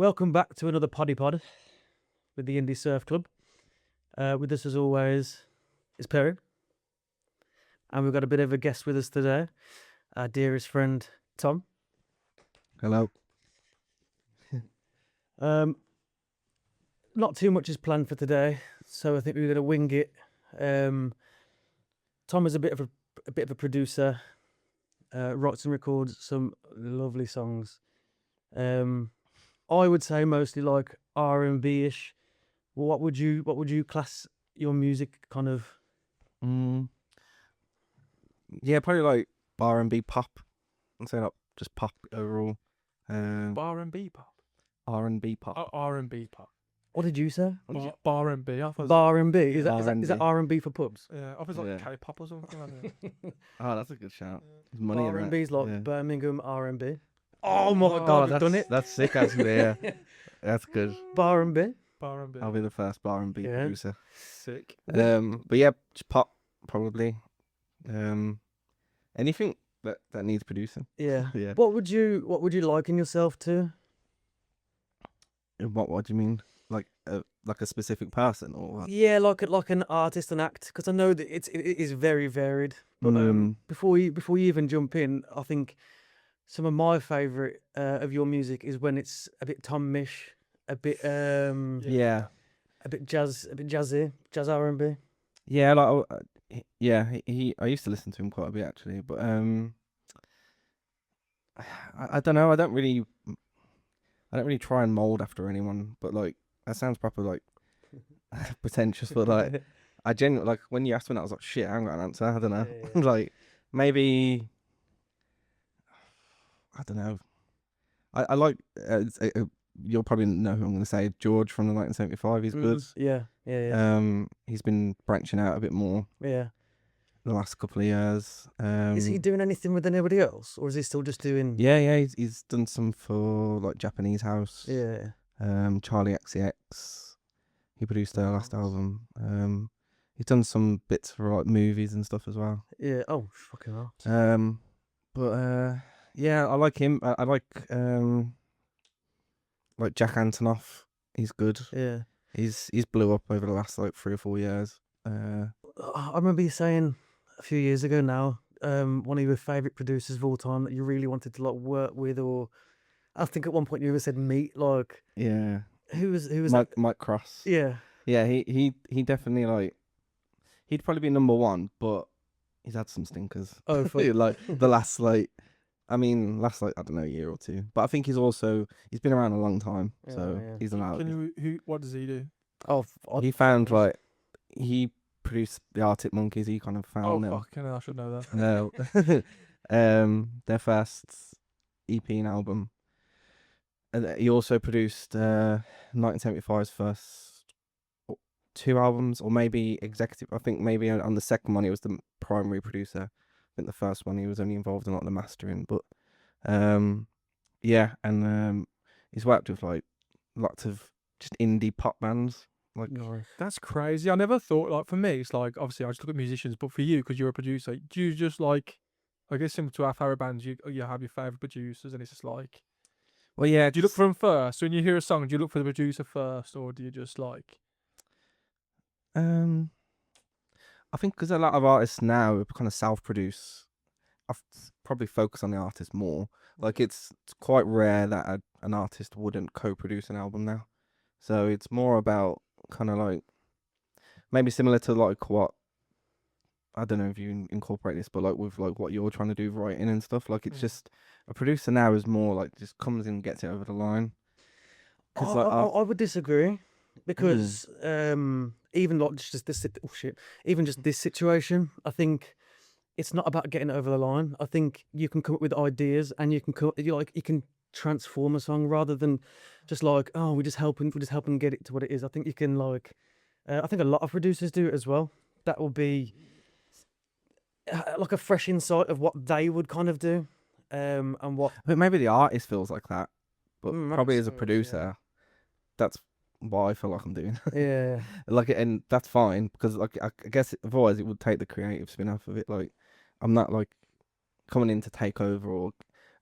Welcome back to another Poddy Pod with the Indie Surf Club. With us as always is Perry. And we've got a bit of a guest with us today, our dearest friend Tom. Hello. Not too much is planned for today, so I think we're going to wing it. Tom is a bit of a producer, writes and records some lovely songs. I would say mostly like R&B-ish. What would you class your music kind of? Yeah, probably like R&B pop. I'd say like just pop overall. R&B pop. R&B pop. Oh, R&B pop. What did you say? Bar and B. I thought it was, Bar and B. Is R&B. that R&B for pubs? yeah, I thought it was like Yeah. K-pop or something like that. Oh, that's a good shout. There's money in R&B is like yeah. Birmingham R&B. Oh my Oh, god, we've that's, done it. That's sick actually, yeah. That's good. Bar and B. Bar and B. I'll be the first R&B Yeah. producer. Sick. But yeah, just pop probably. Anything that needs producing. Yeah. Yeah. What would you liken yourself to? What do you mean? Like a specific person or what? Yeah, like an artist and act, because I know that it is very varied. But before you even jump in, I think some of my favourite of your music is when it's a bit Tom-ish, a bit Yeah. a bit jazzy, jazz R&B. Yeah, like he I used to listen to him quite a bit actually, but I don't know. I don't really try and mold after anyone, but like that sounds proper like pretentious, but like I genuinely like when you asked me that I was like shit, I haven't got an answer. I don't know. Yeah. Like maybe I don't know. I like you'll probably know who I'm going to say. George from the 1975. He's good. Yeah. He's been branching out a bit more Yeah. the last couple of years. Is he doing anything with anybody else, or is he still just doing? Yeah. He's done some for like Japanese House. Yeah. Charlie XCX. He produced their last album. He's done some bits for like movies and stuff as well. Yeah. Oh, fucking hell. But yeah, I like him. I like Jack Antonoff. He's good. Yeah. He's blew up over the last like 3 or 4 years. I remember you saying a few years ago now, one of your favourite producers of all time that you really wanted to like work with, or I think at one point you ever said meet. Like, Yeah. who was that? Mike Cross. Yeah. Yeah, he definitely like he'd probably be number one, but he's had some stinkers. Oh, fuck. like the last I don't know, year or two. But I think he's been around a long time, so Yeah. he's allowed. What does he do? Oh, He found like he produced the Arctic Monkeys. He kind of Oh, found them. fucking hell, I should know that. No, their first EP and album. And he also produced 1975's first 2 albums, or maybe executive. I think maybe on the second one he was the primary producer. I think the first one he was only involved in like the mastering, but yeah, and he's worked with like lots of just indie pop bands. Like That's crazy. I never thought, like, for me, it's like, obviously, I just look at musicians, but for you, because you're a producer, do you just like, I guess similar to our favourite bands, you have your favourite producers, and it's just like, well, yeah. do you look for them first? So when you hear a song, do you look for the producer first, or do you just like? I think because a lot of artists now kind of self-produce, I probably focus on the artist more. Like it's quite rare that an artist wouldn't co-produce an album now. So it's more about kind of like maybe similar to like what, I don't know if you incorporate this, but like with like what you're trying to do, writing and stuff. Like it's just a producer now is more like just comes in and gets it over the line. I would disagree, because even like even just this situation, I think it's not about getting it over the line. I think you can come up with ideas, and you can transform a song rather than just like, oh, we're just helping get it to what it is. I think you can like, I think a lot of producers do it as well. That will be like a fresh insight of what they would kind of do, and what. But maybe the artist feels like that, but Mm, probably as a yeah. producer, that's what I feel like I'm doing. Yeah. Like, and that's fine, because like I guess otherwise it would take the creative spin off of it. Like I'm not like coming in to take over, or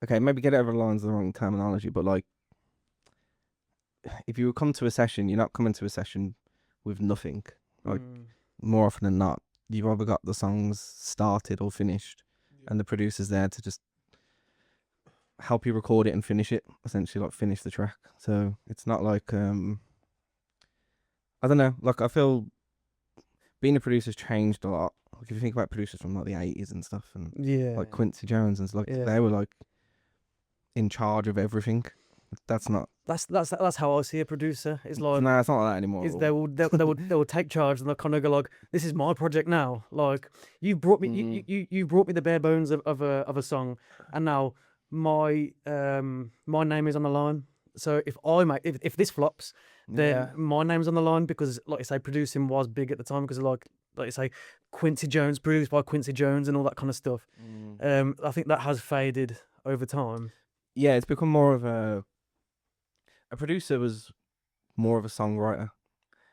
okay, maybe get it over the lines, the wrong terminology, but like if you come to a session, you're not coming to a session with nothing. Like Mm. more often than not, you've either got the songs started or finished, and the producer's there to just help you record it and finish it. Essentially, like finish the track. So it's not like I don't know. Like I feel being a producer's changed a lot. Like if you think about producers from like the 80s and stuff, and Yeah. like Quincy Jones and stuff, like Yeah. they were like in charge of everything. That's not. That's how I see a producer. It's like No, it's not like that anymore. is at they all. will take charge and they'll kind of go like, this is my project now. Like you brought me you brought me the bare bones of a song, and now my name is on the line. So if this flops, then Yeah. my name's on the line, because like I say, producing was big at the time, because like I say, Quincy Jones, produced by Quincy Jones and all that kind of stuff. I think that has faded over time. Yeah, it's become more of a producer was more of a songwriter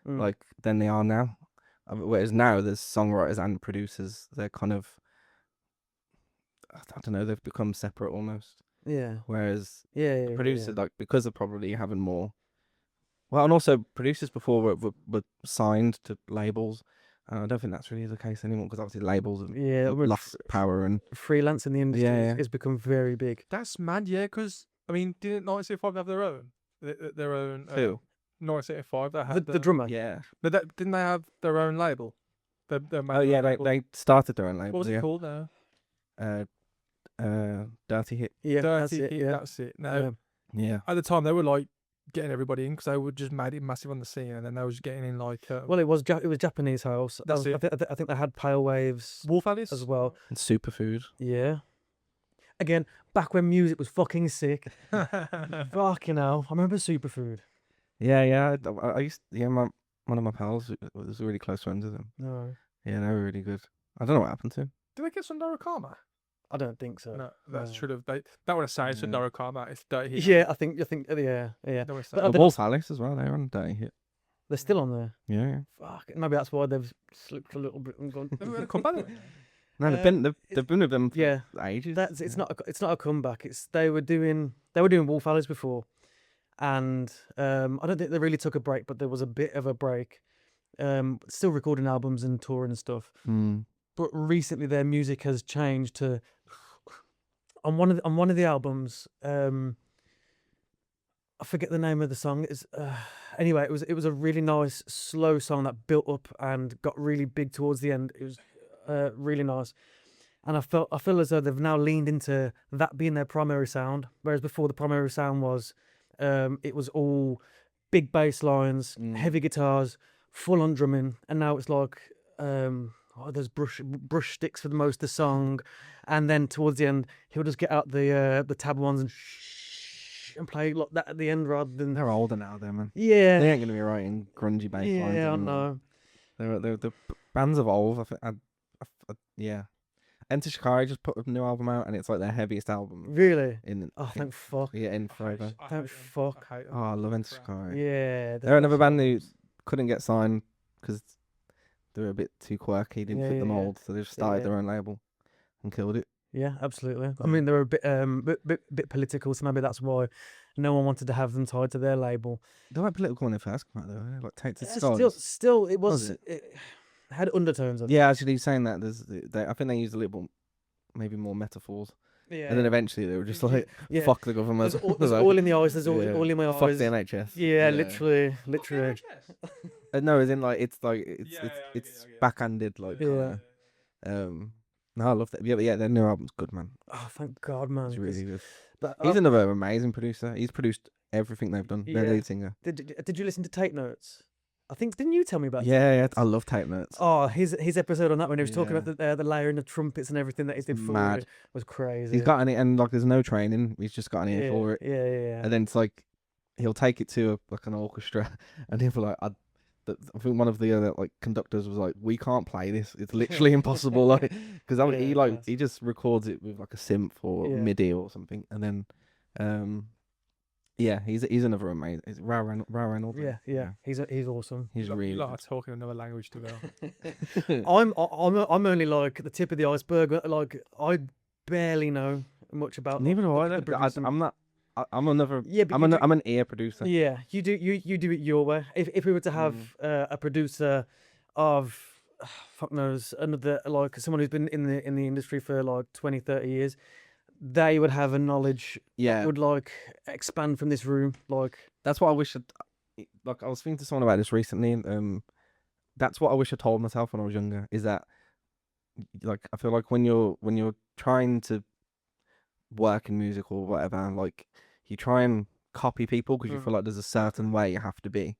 Mm. like than they are now. Whereas now there's songwriters and producers. They're kind of I don't know. They've become separate almost. Yeah. Whereas Yeah. the producer, like because of probably having more. Well, and also producers before were signed to labels. And I don't think that's really the case anymore, because obviously labels have Yeah, we're lost power and freelance in the industry Yeah. has become very big. That's mad, yeah. Because I mean, didn't 1985 have their own? Their own. Who? 1985. They had The drummer. yeah. But didn't they have their own label? Their Oh yeah, they started their own label. What was it yeah. called now? Dirty Hit. Yeah, that's Dirty it. Hit, Yeah. that's it. Now, Yeah. Yeah. at the time, they were like getting everybody in because they were just made it massive on the scene, and then they was getting in like Well, it was Japanese house. That's it. I think they had Pale Waves Wolf Alice as well. And Superfood. Yeah. Again, back when music was fucking sick. Fucking hell. I remember Superfood. Yeah. I used one of my pals was really close friends with them. No, Yeah, they were really good. I don't know what happened to him. Did they get Sundara Karma? I don't think so. No, that no. should have. That would have said Yeah. Sundara Karma. It's Dirty Hit. Yeah, I think, yeah. That would have But I said. don't- Wolf Alice as well. They were on Dirty Hit. They're still on there. Yeah. Fuck. Maybe that's why they've slipped a little bit and gone. They were come back. No, they've been with them for Yeah. ages. It's not a comeback. It's they were doing Wolf Alice before, and I don't think they really took a break, but there was a bit of a break. Still recording albums and touring and stuff. Mm. But recently their music has changed to on one of the albums. I forget the name of the song. Anyway, it was a really nice slow song that built up and got really big towards the end. It was really nice, and I feel as though they've now leaned into that being their primary sound, whereas before the primary sound was it was all big bass lines, heavy guitars, full on drumming, and now it's like there's brush sticks for the most of the song, and then towards the end he'll just get out the tab ones and play like that at the end rather than They're older now, though, man. yeah. They ain't gonna be writing grungy bass lines. Yeah, I anymore. know. They're the bands evolve. I think. Yeah. Enter Shikari just put a new album out, and it's like their heaviest album Really? in. Oh, thank fuck. Yeah, in forever. Thank fuck. I hate Oh, I love Enter Shikari. Yeah. They're another band who couldn't get signed because they were a bit too quirky, didn't Yeah, fit the yeah, yeah. mold, so they just started Yeah. their own label and killed it. Yeah, absolutely. I mean, they were a bit political, so maybe that's why no one wanted to have them tied to their label. They were political when they first came out, though. Eh? Like Take to Still, it Was was. It had undertones. I think. Yeah, actually, saying that I think they used a little, maybe more metaphors, Yeah. and then eventually they were just like, Yeah. "Fuck the government." There's all in the eyes. There's all in my eyes. Fuck the NHS. Yeah, literally. No, as in like it's Yeah, I it's get it. backhanded like. Yeah. No, I love that. Yeah, but yeah, their new album's good, man. Oh, thank God, man. It's really good. But, He's another amazing producer. He's produced everything they've done. Their Yeah. lead singer. did you listen to Tape Notes? I think didn't you tell me about? Yeah, I love Tape Notes. Oh, his episode on that when he was talking Yeah. about the layering of trumpets and everything that he's did for Mad. it was crazy. He's got and like there's no training. He's just got an ear for it. Yeah. And then it's like he'll take it to like an orchestra, and he'll be like, I think one of the other like conductors was like, "We can't play this. It's literally impossible." Like, because Yeah, he just records it with like a synth or Yeah. MIDI or something, and then, yeah, he's another amazing. It's Ra Reynolds. Yeah. He's awesome. He's You really. lot are talking another language to go. Good. I'm only like the tip of the iceberg. Like I barely know much about. Neither do I. the I'm not. I'm another. Yeah, but I'm an ear producer. Yeah, you do it your way. If we were to have a producer of fuck knows another like someone who's been in the industry for like 20, 30 years, they would have a knowledge Yeah. that would like expand from this room. Like That's what I wish. Like I was speaking to someone about this recently. That's what I wish I told myself when I was younger. Is that like I feel like when you're trying to work in music or whatever, like you try and copy people because you feel like there's a certain way you have to be.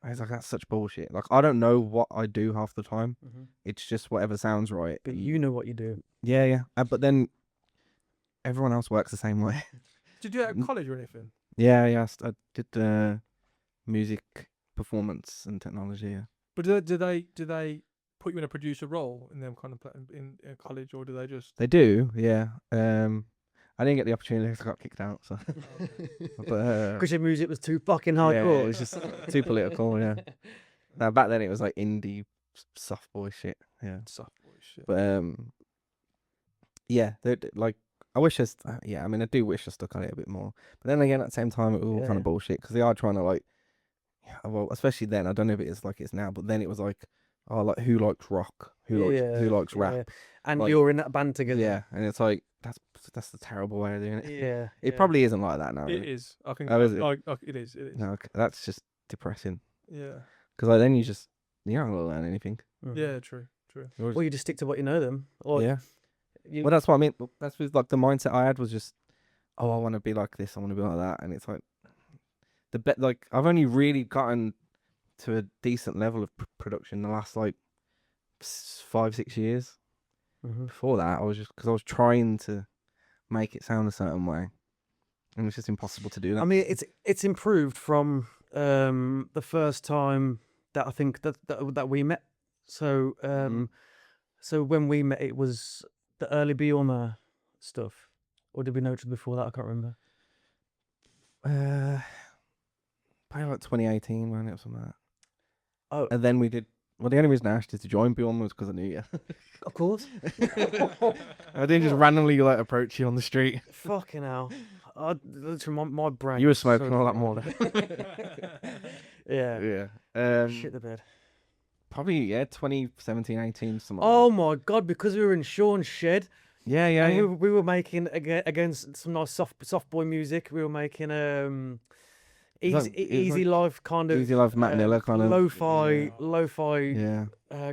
I was like, that's such bullshit. Like I don't know what I do half the time. It's just whatever sounds right. but you know what you do. Yeah. But then everyone else works the same way. Did you do that at college or anything? Yeah. I did music performance and technology. Yeah. But do they put you in a producer role in them kind of in college, or do they just? They do. Yeah. I didn't get the opportunity because I got kicked out. So, but Because your music was too fucking yeah, hardcore. it was just too political. Yeah. Now back then it was like indie soft boy shit. Yeah. Soft boy shit. But yeah, like I wish I mean I do wish I stuck on it a bit more. But then again, at the same time, it was all kind of bullshit because they are trying to like, well, especially then. I don't know if it is like it's now, but then it was like, oh, like who likes rock, who likes rap, and like, you're in that band together. yeah, and it's like that's the terrible way of doing it. Yeah, It probably isn't like that now. It is. I think. Oh, is it? Like, it is. No, that's just depressing. Yeah. Because like then you're not gonna learn anything. Yeah. True. Well, you just stick to what you know them. Or yeah. Well, that's what I mean. That's like the mindset I had was just, oh, I want to be like this. I want to be like that. And it's like like I've only really gotten to a decent level of production the last like 5-6 years. Before that, I was trying to make it sound a certain way, and it's just impossible to do that. I mean, it's improved from the first time that I think that we met. So so when we met, it was the early Bjorn stuff, or did we know each other before that? I can't remember. Probably like 2018 when it was something like that. Oh, and then we did. Well, the only reason I asked you to join Bjorn was because I knew you. Of course. I didn't just randomly like approach you on the street. Fucking hell. Literally, my brain. You were was smoking so all that fried. more. Yeah. Shit the bed. Probably 2017, 18, something. Oh my god! Because we were in Sean's shed. Yeah. And we were making against some nice soft boy music. We were making easy life kind of Easy Life, Mac Miller kind of lo-fi yeah.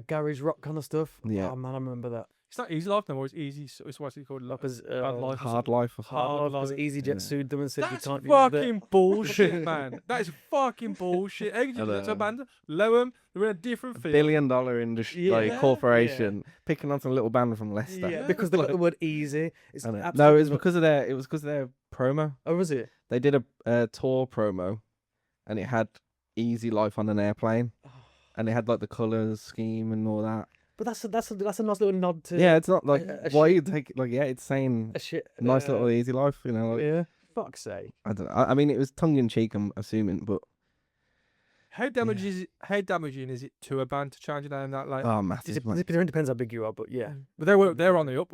garage rock kind of stuff. Yeah. Oh man, I remember that. It's not Easy Life no more. It's Easy. It's what's it called? Because Life. Hard Life or something. Hard Life. Life. EasyJet sued them and said That's you can't fucking bullshit, man. That is fucking bullshit. How could you do that to a band? Lowham, they're in a different field. $1 billion industry corporation picking on some little band from Leicester. Yeah, because they got the word easy. It's No, it was absolutely because of their promo. Oh, was it? They did a tour promo, and it had Easy Life on an airplane, and it had like the colours scheme and all that. But that's a nice little nod to Yeah, it's not like a why you take like it's saying a shit nice little easy life, you know. Like, yeah. Fuck's sake. I don't know. I mean, it was tongue in cheek, I'm assuming, but How damaging is it to a band to change it name that like? oh, massive. It depends how big you are, but yeah. But they're on the up.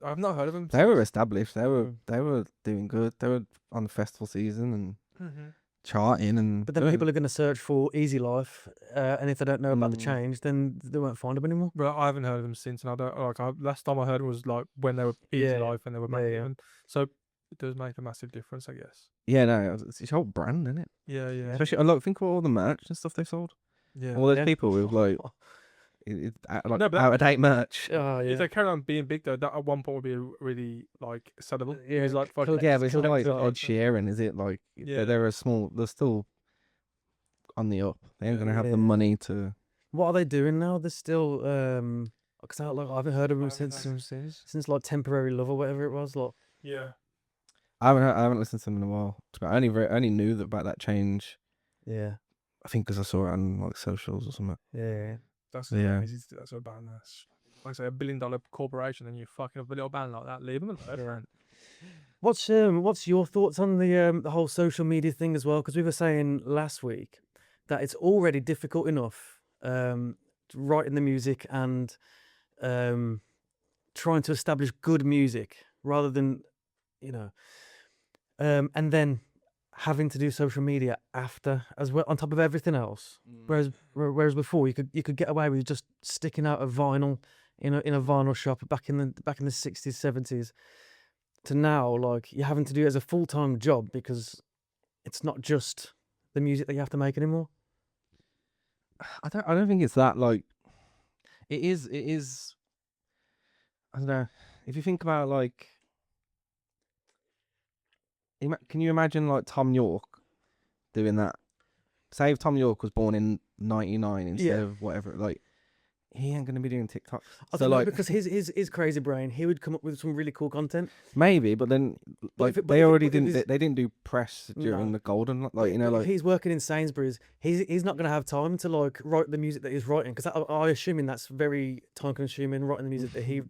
I've not heard of them. They were established. They were doing good. They were on the festival season and charting and. But then people are going to search for Easy Life, and if they don't know about the change, then they won't find them anymore. But I haven't heard of them since, and I don't last time I heard them was like when they were Easy Life and they were making them. So it does make a massive difference, I guess. Yeah, no, it's a whole brand, isn't it? Yeah. Especially, look, think of all the merch and stuff they sold. Yeah. All those people with like, out of date merch. Oh yeah. If they carry on being big though, that at one point would be really like sellable. Yeah, It's like fucking Yeah, but it's not like collector. Ed Sheeran, is it? Like, Yeah. they're still on the up. They ain't gonna have the money to. What are they doing now? They're still because I haven't heard of them since like Temporary Love or whatever it was. Like Yeah. I haven't listened to them in a while. I only knew about that change. yeah, I think because I saw it on like socials or something. yeah. That's Yeah. crazy. That's a band that's like I say $1 billion corporation, and you fucking have a little band like that. Leave them alone. What's your thoughts on the whole social media thing as well? Because we were saying last week that it's already difficult enough writing the music and trying to establish good music rather than and then having to do social media after as well on top of everything else. Whereas before you could get away with just sticking out a vinyl in a vinyl shop back in the 60s 70s, to now like you're having to do it as a full-time job because it's not just the music that you have to make anymore. I don't think it's that, like, it is I don't know, if you think about, like, can you imagine like Tom York doing that? Say if Tom York was born in 99 instead of whatever, like, he ain't gonna be doing TikTok. I So don't know, like, because his crazy brain, he would come up with some really cool content. maybe, but then But like if it- but they if it- already but if didn't. it's- They didn't do press during No. the golden, But like, you know, if like, he's working in Sainsbury's, he's not going to have time to like write the music that he's writing, because I assuming that's very time consuming, writing the music that he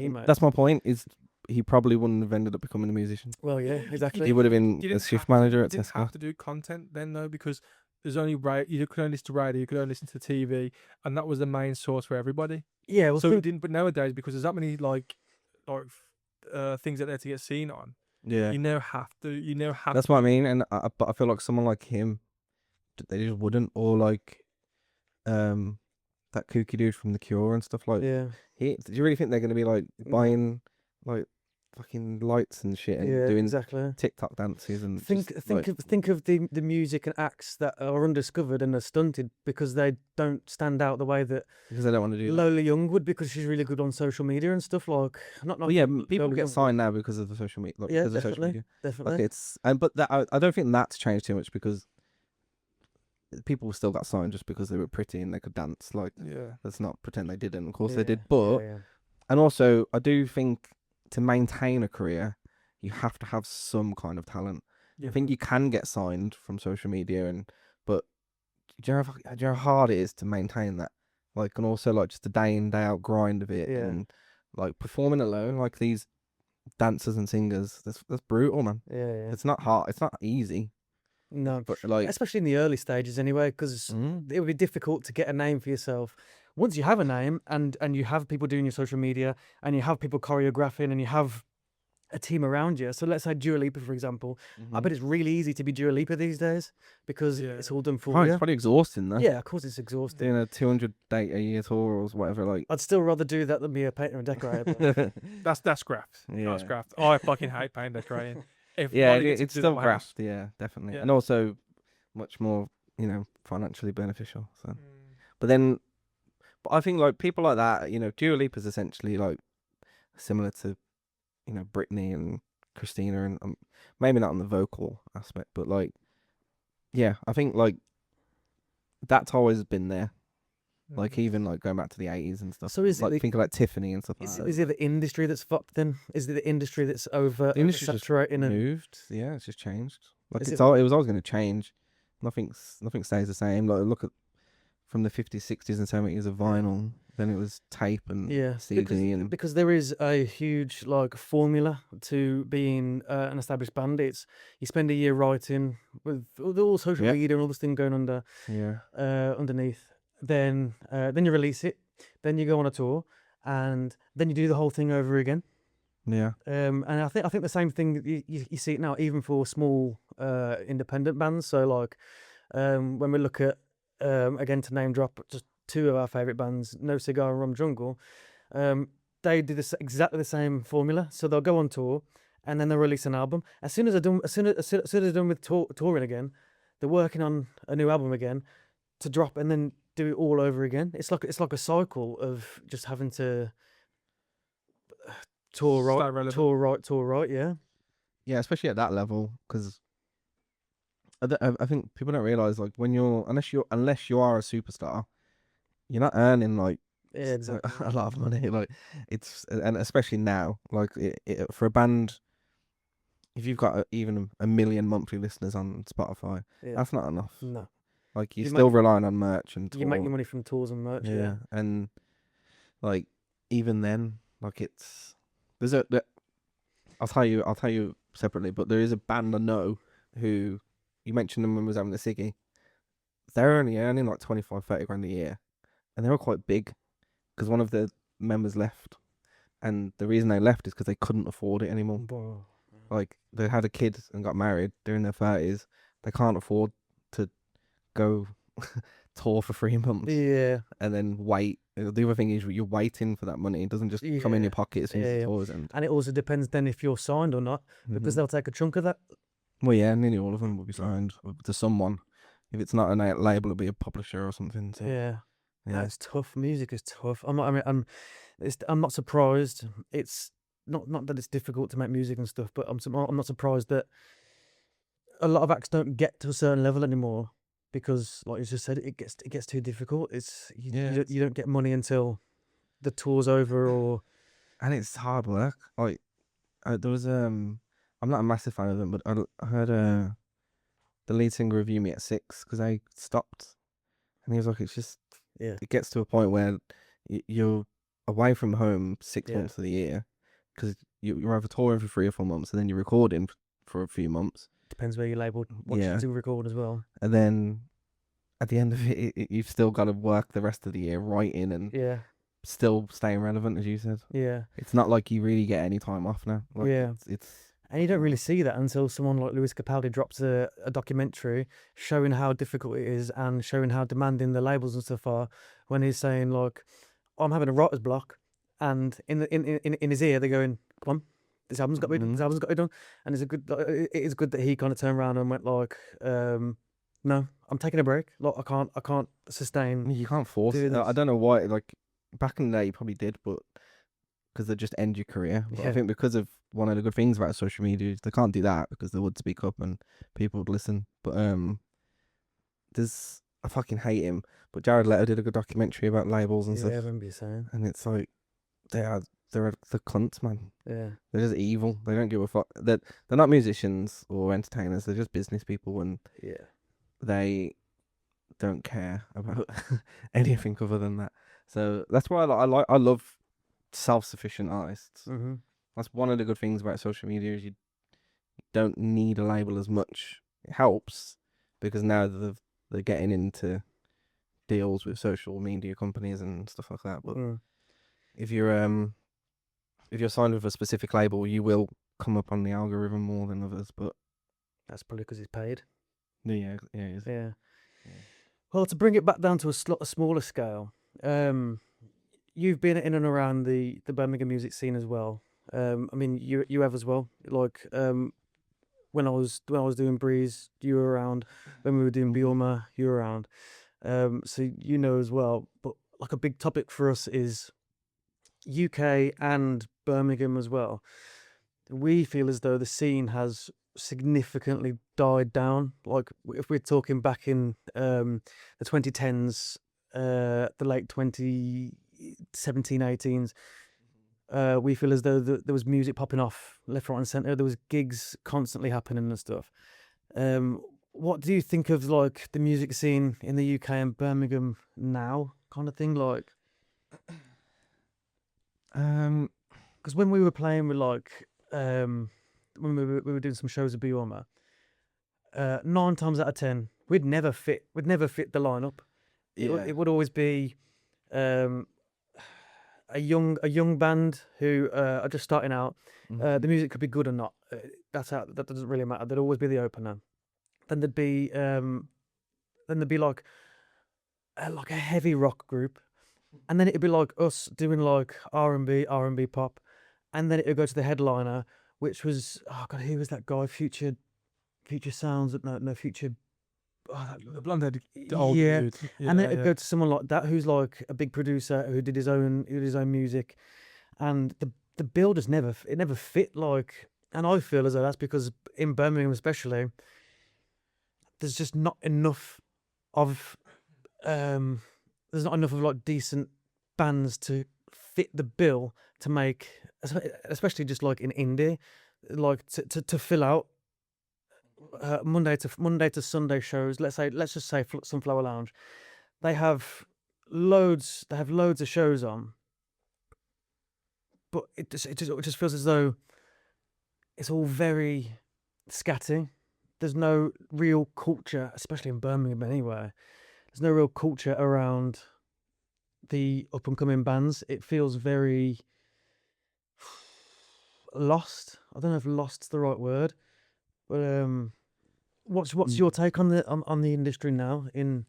made. that's my point. Is he probably wouldn't have ended up becoming a musician. Well, yeah, exactly. He would have been You a didn't shift have to- manager you at didn't Tesco. have to do content then though, because there's only you could only listen to radio, you could only listen to TV, and that was the main source for everybody. Yeah, well, So it didn't. But nowadays, because there's that many like things out there to get seen on, Yeah, you now have to. You now have. that's what I mean. And but I feel like someone like him, they just wouldn't, or like, that kooky dude from The Cure and stuff like. yeah, Do you really think they're gonna be like buying like fucking lights and shit and yeah, doing exactly. TikTok dances and Think of the music and acts that are undiscovered and are stunted because they don't stand out the way that because they don't want to do that. Lola Young would, because she's really good on social media and stuff. Like, not Well, yeah, knocking people Lola get Young, signed now because of the social media. Like, Yeah, because of social definitely, media. definitely. Like, it's but that I don't think that's changed too much, because people still got signed just because they were pretty and they could dance. Like, Yeah. let's not pretend they didn't. Of course Yeah, they did, but yeah. and also I do think to maintain a career, you have to have some kind of talent. Yeah. I think you can get signed from social media, but do you know how hard it is to maintain that? Like, and also like just the day in day out grind of it, Yeah. and like performing alone, like these dancers and singers, that's brutal, man. Yeah. It's not hard. It's not easy. No, But like, especially in the early stages anyway, because it would be difficult to get a name for yourself. Once you have a name and you have people doing your social media and you have people choreographing and you have a team around you. So let's say Dua Lipa, for example. I bet it's really easy to be Dua Lipa these days because Yeah. it's all done for it's you. probably exhausting though. Yeah, of course it's exhausting. Doing a 200 date a year tour or whatever, like. I'd still rather do that than be a painter and decorator. but- That's graft. Yeah. That's graft. Oh, I fucking hate paint decorating. Yeah, Everybody gets it's to do still my house. graft. Yeah, definitely, Yeah. and also much more, financially beneficial. So, Mm. but I think like people like that, Dua Lipa is essentially like similar to, Britney and Christina, and maybe not on the vocal aspect, but like, yeah, I think like that's always been there. Like, even like going back to the 80s and stuff. So is it like the- think of like Tiffany and stuff like that. Is it the industry that's fucked then? Is it the industry that's over The industry's just saturating and moved? Yeah, it's just changed. Like Is it it- was always going to change. Nothing stays the same. Like, look at from the 50s, 60s, and 70s of vinyl. Then it was tape and Yeah, CD and because there is a huge like formula to being an established band. It's you spend a year writing with all social Yeah. media and all this thing going yeah. underneath. Then you release it. Then you go on a tour, and then you do the whole thing over again. Yeah. And I think the same thing you see it now, even for small independent bands. So like when we look at again, to name drop just two of our favorite bands, No Cigar and Rum Jungle, they do exactly the same formula. So they'll go on tour and then they'll release an album. As soon as they're done with touring again, they're working on a new album again to drop and then do it all over again. It's like a cycle of just having to tour Stay right, relevant. tour right. Yeah. Yeah, especially at that level, because I think people don't realize, like, when unless you are a superstar, you're not earning like Yeah, exactly. a lot of money. Like, and especially now, like for a band, if you've got even a million monthly listeners on Spotify, Yeah. that's not enough. No. Like, you're You still make- relying on merch and tour. You make your money from tours and merch. Yeah, and like even then, like I'll tell you separately, but there is a band I know who, you mentioned them when we was having the ciggy. They're only earning like 25-30 grand a year, and they were quite big because one of the members left, and the reason they left is because they couldn't afford it anymore. Bro. like they had a kid and got married, they're in their 30s, they can't afford to go tour for 3 months Yeah, and then wait. The other thing is you're waiting for that money. It doesn't just come in yeah, your pocket as soon as the yeah. tour's end. And it also depends then if you're signed or not, because they'll take a chunk of that. Well, yeah, nearly all of them will be signed to someone. If it's not a label, it'll be a publisher or something. So, Yeah. No, yeah. it's tough. Music is tough. I'm not. I mean, I'm not surprised. It's not that it's difficult to make music and stuff, but I'm not surprised that a lot of acts don't get to a certain level anymore because, like you just said, it gets too difficult. It's you don't get money until the tour's over, or And it's hard work. Like there was I'm not a massive fan of them, but I heard the lead singer review me at 6 because I stopped, and he was like, it's just yeah, it gets to a point where you're away from home 6 Yeah. months of the year because you're either touring for 3 or 4 months and then you're recording for a few months. depends where you labeled what Yeah. you do record as well. And then at the end of it, you've still got to work the rest of the year writing and Yeah, still staying relevant, as you said. yeah, It's not like you really get any time off now. Like, Yeah. It's and you don't really see that until someone like Lewis Capaldi drops a documentary showing how difficult it is and showing how demanding the labels and stuff are. When he's saying like, I'm having a writer's block, and in his ear they're going, "Come on, this album's got to be Mhm. this album's got to be done." And it's it is good that he kind of turned around and went like, "No, I'm taking a break. Like I can't sustain." you can't force Do it. I this. don't know why. Like back in the day, you probably did, but because they just end your career. But Yeah. I think because of one of the good things about social media is they can't do that because they would speak up and people would listen. But there's I fucking hate him. But Jared Leto did a good documentary about labels and Yeah, stuff, I remember you saying. and it's like they're the cunts, man. Yeah, They're just evil. They don't give a fuck. They're not musicians or entertainers. They're just business people, and yeah, they don't care about anything other than that. So that's why I love self-sufficient artists. mm-hmm. That's one of the good things about social media is you don't need a label as much. It helps because now they're getting into deals with social media companies and stuff like that. But if you're signed with a specific label, you will come up on the algorithm more than others. But That's probably because he's paid. yeah, it is. Yeah. Well, to bring it back down to a smaller scale, you've been in and around the Birmingham music scene as well. I mean, you have as well. Like when I was doing Breeze, you were around. When we were doing Bioma, you were around. So you know as well. But like a big topic for us is UK and Birmingham as well. We feel as though the scene has significantly died down. Like if we're talking back in the 2010s, the late 2017, 18s, we feel as though there was music popping off left, right, and centre. There was gigs constantly happening and stuff. What do you think of like the music scene in the UK and Birmingham now, kind of thing? Like, because when we were playing with like when we were doing some shows at Bioma, 9 times out of 10 we'd never fit the lineup. It would always be a young band who are just starting out. The music could be good or not. That doesn't really matter. There'd always be the opener. Then there'd be like a heavy rock group, and then it'd be like us doing like R&B pop, and then it would go to the headliner, which was, oh god, who was that guy? Future Sounds. No, Future. Oh, The blonde-headed old yeah. dude. And then it'd go to someone like that who's like a big producer who did his own music, and the bill just never fit. Like, and I feel as though that's because in Birmingham especially, there's just not enough of like decent bands to fit the bill to make, especially just like in indie, like to fill out Monday to Sunday shows. Let's just say Sunflower Lounge, they have loads of shows on, but it just feels as though it's all very scatty. There's no real culture, especially in Birmingham anyway. There's no real culture around the up and coming bands. It feels very lost. I don't know if lost's the right word, but what's your take on the industry now in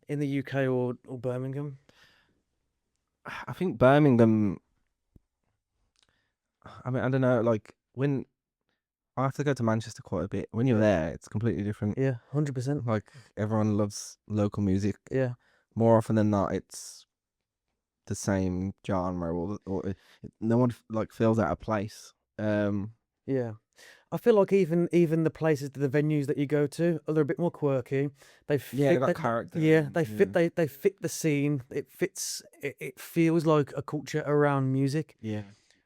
the UK or Birmingham? I think Birmingham. I mean, I don't know. Like when I have to go to Manchester quite a bit. When you're there, it's completely different. Yeah, 100%. Like everyone loves local music. Yeah, More often than not, it's the same genre, or no one like feels out of place. yeah. I feel like even the places, the venues that you go to, they're a bit more quirky. They fit, Yeah, they got character. Yeah, they fit. They fit the scene. It fits. It feels like a culture around music. Yeah.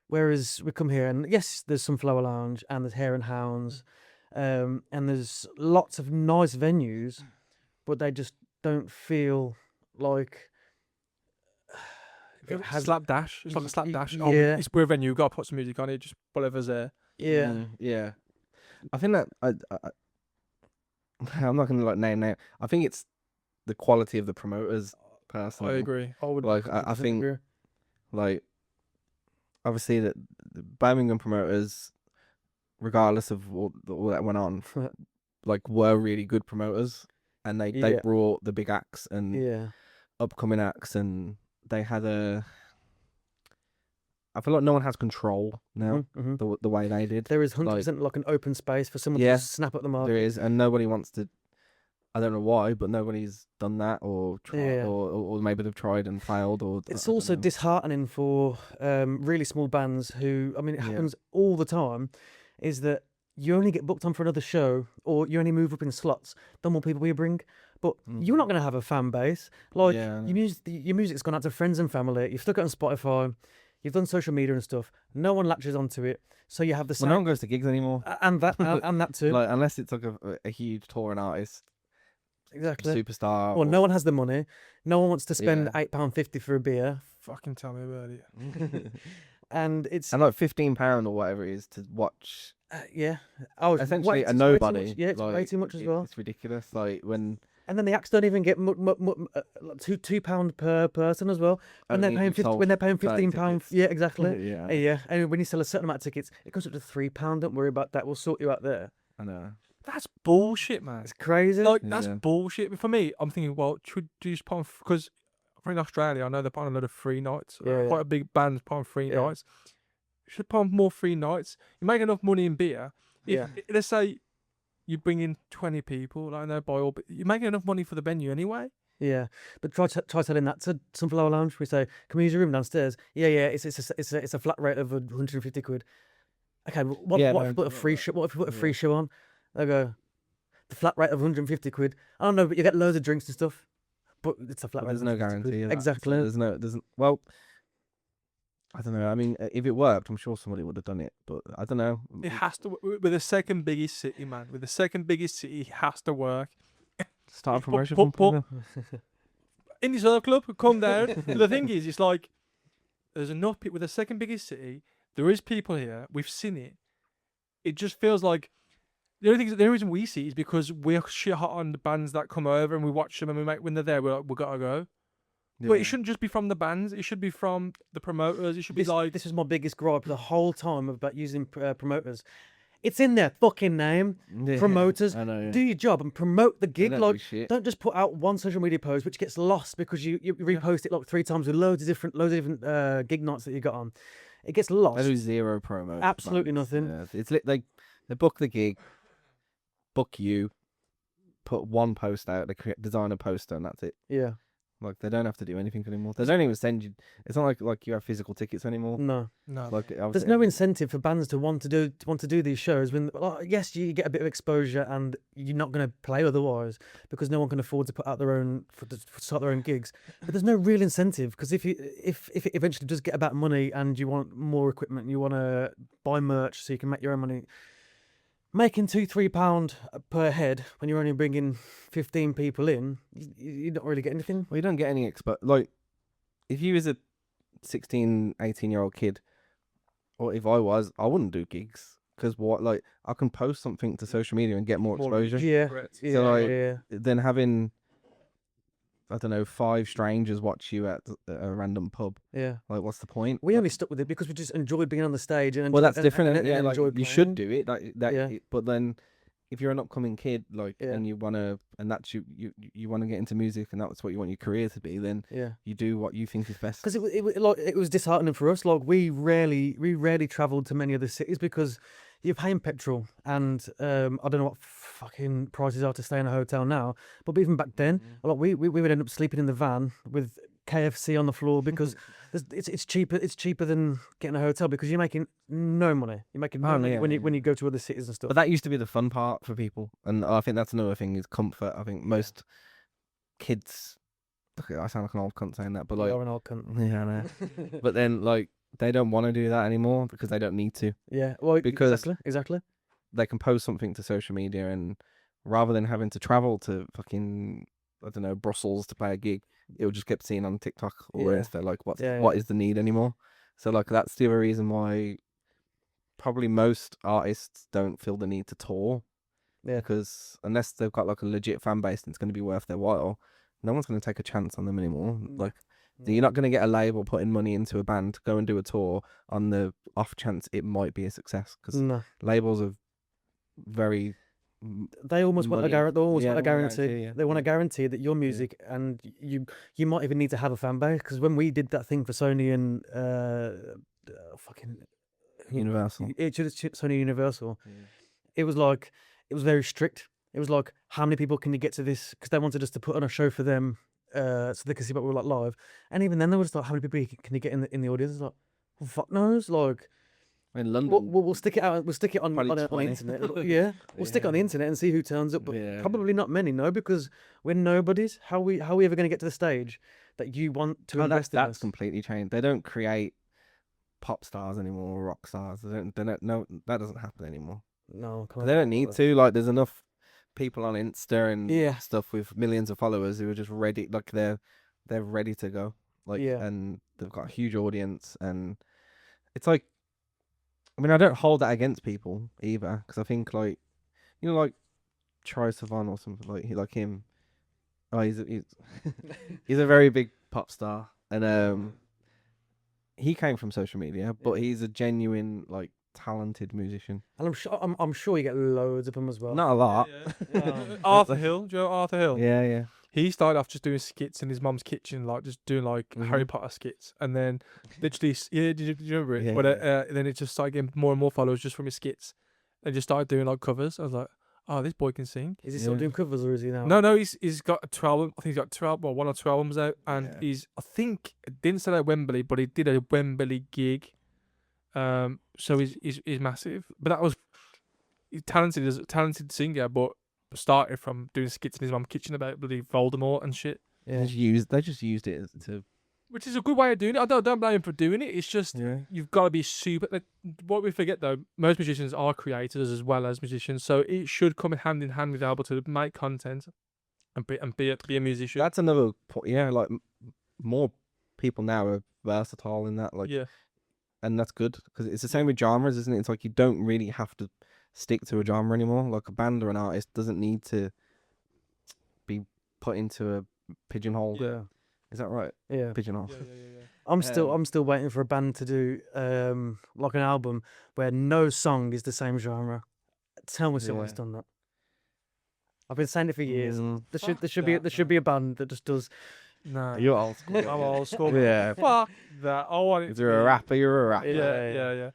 Whereas we come here and yes, there's some Flower Lounge and there's Hare and Hounds, and there's lots of nice venues, but they just don't feel like it has. Slapdash. It's like a slapdash. Oh, Yeah. it's we're a venue. Got to put some music on it. Just whatever's there. Yeah, Yeah. I think that I'm not gonna like name. I think it's the quality of the promoters. Personally, I agree. I would like I 100% think agree. like obviously the Birmingham promoters, regardless of all that went on, like were really good promoters, and they Yeah. brought the big acts and Yeah, upcoming acts, and they had I feel like no one has control now the way they did. There is 100% like an open space for someone to Yeah, just snap up the market. There is, and nobody wants to. I don't know why, but nobody's done that or tried, Yeah. or maybe they've tried and failed. Or It's I don't also know. disheartening for really small bands who, I mean, it Yeah. happens all the time, is that you only get booked on for another show or you only move up in slots, the more people you bring. But you're not going to have a fan base. Like, Yeah, I know. your music's gone out to friends and family. You've stuck it on Spotify. You've done social media and stuff. No one latches onto it. So you have the Well, same. no one goes to gigs anymore. And that too. Like unless it's like a huge touring artist, Exactly. superstar. Well, no one has the money. No one wants to spend Yeah. £8.50 for a beer. fucking tell me about it. And it's and like £15 or whatever it is to watch. yeah. Oh, Essentially it's a way too nobody. much. Yeah, it's way like, too much as well. It's ridiculous. Like when And then the acts don't even get like £2 per person as well. When they're paying £15. Yeah, exactly. yeah, Yeah. And when you sell a certain amount of tickets, it comes up to £3. Don't worry about that. We'll sort you out there. I know. That's bullshit, man. It's crazy. Like that's Yeah. bullshit. But for me, I'm thinking, well, should you just put on because in Australia, I know they're putting a lot of free nights. Yeah, Quite a big band's put on free Yeah. nights. You should put on more free nights. You make enough money in beer. Yeah. Let's say you bring in 20 people, like no by all, but you're making enough money for the venue anyway. Yeah, but try telling that to some Flower Lounge. We say, "Can we use your room downstairs?" Yeah, it's a flat rate of 150 quid. Okay, but what Yeah, if no, you put a free show? What if you put a free yeah. show on? They go, the flat rate of 150 quid. I don't know, but you get loads of drinks and stuff. But it's a flat But rate. there's of no 150 quid. guarantee of that. Exactly. There's well, I don't know. I mean, if it worked, I'm sure somebody would have done it. But I don't know. It has to with the second biggest city, man. With the second biggest city, it has to work. Start a Put- promotion put- from Indie Surf Club, come down. The thing is, it's like there's enough people with the second biggest city. There is people here. We've seen it. It just feels like the only reason we see it is because we're shit hot on the bands that come over and we watch them and when they're there, we're like, we gotta go. But it shouldn't just be from the bands. It should be from the promoters. It should be like This is my biggest gripe the whole time about using promoters. It's in their fucking name. Promoters, I know, yeah. do your job and promote the gig. don't do Like, shit. don't just put out one social media post which gets lost because you repost it like 3 times with loads of different gig nights that you got on. It gets They lost. do zero promo. Absolutely bands. nothing. Yeah, it's they book the gig, book you, put one post out, they design a poster, and that's it. Yeah. Like they don't have to do anything anymore. They don't even send you. It's not like you have physical tickets anymore. No. no. Like There's no incentive for bands to want to do these shows when, like, yes, you get a bit of exposure and you're not going to play otherwise because no one can afford to put out their own start their own gigs. But there's no real incentive because if it eventually does get about money and you want more equipment, you want to buy merch so you can make your own money. Making £2-3 per head when you're only bringing 15 people in, you don't really get anything. Well, you don't get any like if you was a 16, 18-year-old kid, or if I was, I wouldn't do gigs because like I can post something to social media and get more exposure. Yeah, Correct. yeah, So, like, yeah. Than having I don't know, 5 strangers watch you at a random pub. Yeah. Like, what's the point? We only stuck with it because we just enjoyed being on the stage and Well, that's different. and Yeah, like enjoyed you should playing. do it. Like that. Yeah. But then, if you're an upcoming kid, like, Yeah. and you wanna, and that's you wanna get into music, and that's what you want your career to be, then Yeah. you do what you think is best. Because it was disheartening for us. Like we rarely travelled to many other cities because you're paying petrol, and I don't know what fucking prices are to stay in a hotel now. But even back then, like we would end up sleeping in the van with KFC on the floor because it's cheaper. It's cheaper than getting a hotel because you're making no money. You're making no money when you go to other cities and stuff. But that used to be the fun part for people, and I think that's another thing is comfort. I think most kids. Okay, I sound like an old cunt saying that, but like, You're an old cunt. yeah, I know. But then, like, they don't want to do that anymore because they don't need to. Yeah, well, Because exactly. they can post something to social media, and rather than having to travel to fucking, I don't know, Brussels to play a gig, it'll just get seen on TikTok or Yeah. Insta. Like, what Yeah. is the need anymore? So, like, that's the other reason why probably most artists don't feel the need to tour. Yeah. Because unless they've got like a legit fan base and it's going to be worth their while, no one's going to take a chance on them anymore. Like, you're not going to get a label putting money into a band to go and do a tour on the off chance it might be a success. Because No. labels are very. They almost want a guarantee. Yeah. They want a guarantee that your music and you might even need to have a fan base because when we did that thing for Sony and fucking Universal. Sony Universal, it was very strict. It was like, how many people can you get to this? Because they wanted us to put on a show for them, so they could see what we were like live. And even then, they were just like, how many people can you get in the audience? It's like, well, fuck knows. Like, in London, we'll stick it out. We'll stick it on the 20. internet. Yeah, we'll stick it on the internet and see who turns up. But probably not many, no, because we're nobodies. How we ever going to get to the stage that you want to invest in us? That's completely changed. They don't create pop stars anymore, or rock stars. They don't. No, that doesn't happen anymore. No, They don't need to. Like, there's enough people on Insta and stuff with millions of followers who are just ready. Like, they're ready to go. Like, and they've got a huge audience, and it's like, I mean, I don't hold that against people either, because I think, like, you know, like Troye Sivan or something, like him. Oh, he's a very big pop star, and he came from social media, but he's a genuine, like, talented musician. And I'm sure you get loads of them as well. Not a lot. Arthur Hill, do you know Arthur Hill? Yeah. He started off just doing skits in his mum's kitchen, like just doing like Harry Potter skits, and then literally, did you remember it? Yeah, But then it just started getting more and more followers just from his skits, and just started doing like covers. I was like, oh, this boy can sing. Is he still doing covers, or is he now? No, he's got a 12. I think he's got 12, well, 1 or 2 albums out, and he's, I think, it didn't sell at Wembley, but he did a Wembley gig. So he's massive, but that was he's talented as a talented singer, but started from doing skits in his mum's kitchen about bloody Voldemort and shit. Yeah. They just used it to, which is a good way of doing it. I don't blame him for doing it. It's just you've got to be super. Like, what we forget though, most musicians are creators as well as musicians, so it should come hand in hand with able to make content and be a musician. That's another point. Yeah, like more people now are versatile in that. Like, and that's good because it's the same with genres, isn't it? It's like you don't really have to stick to a genre anymore. Like, a band or an artist doesn't need to be put into a pigeonhole. Yeah. Is that right? Yeah. Pigeonhole. Yeah. I'm still waiting for a band to do like an album where no song is the same genre. Tell me someone's done that. I've been saying it for years. There should be a band that just does. Nah, You're old school. I'm old school. Yeah. Fuck that. I want it. If you're a rapper, you're a rapper. Yeah.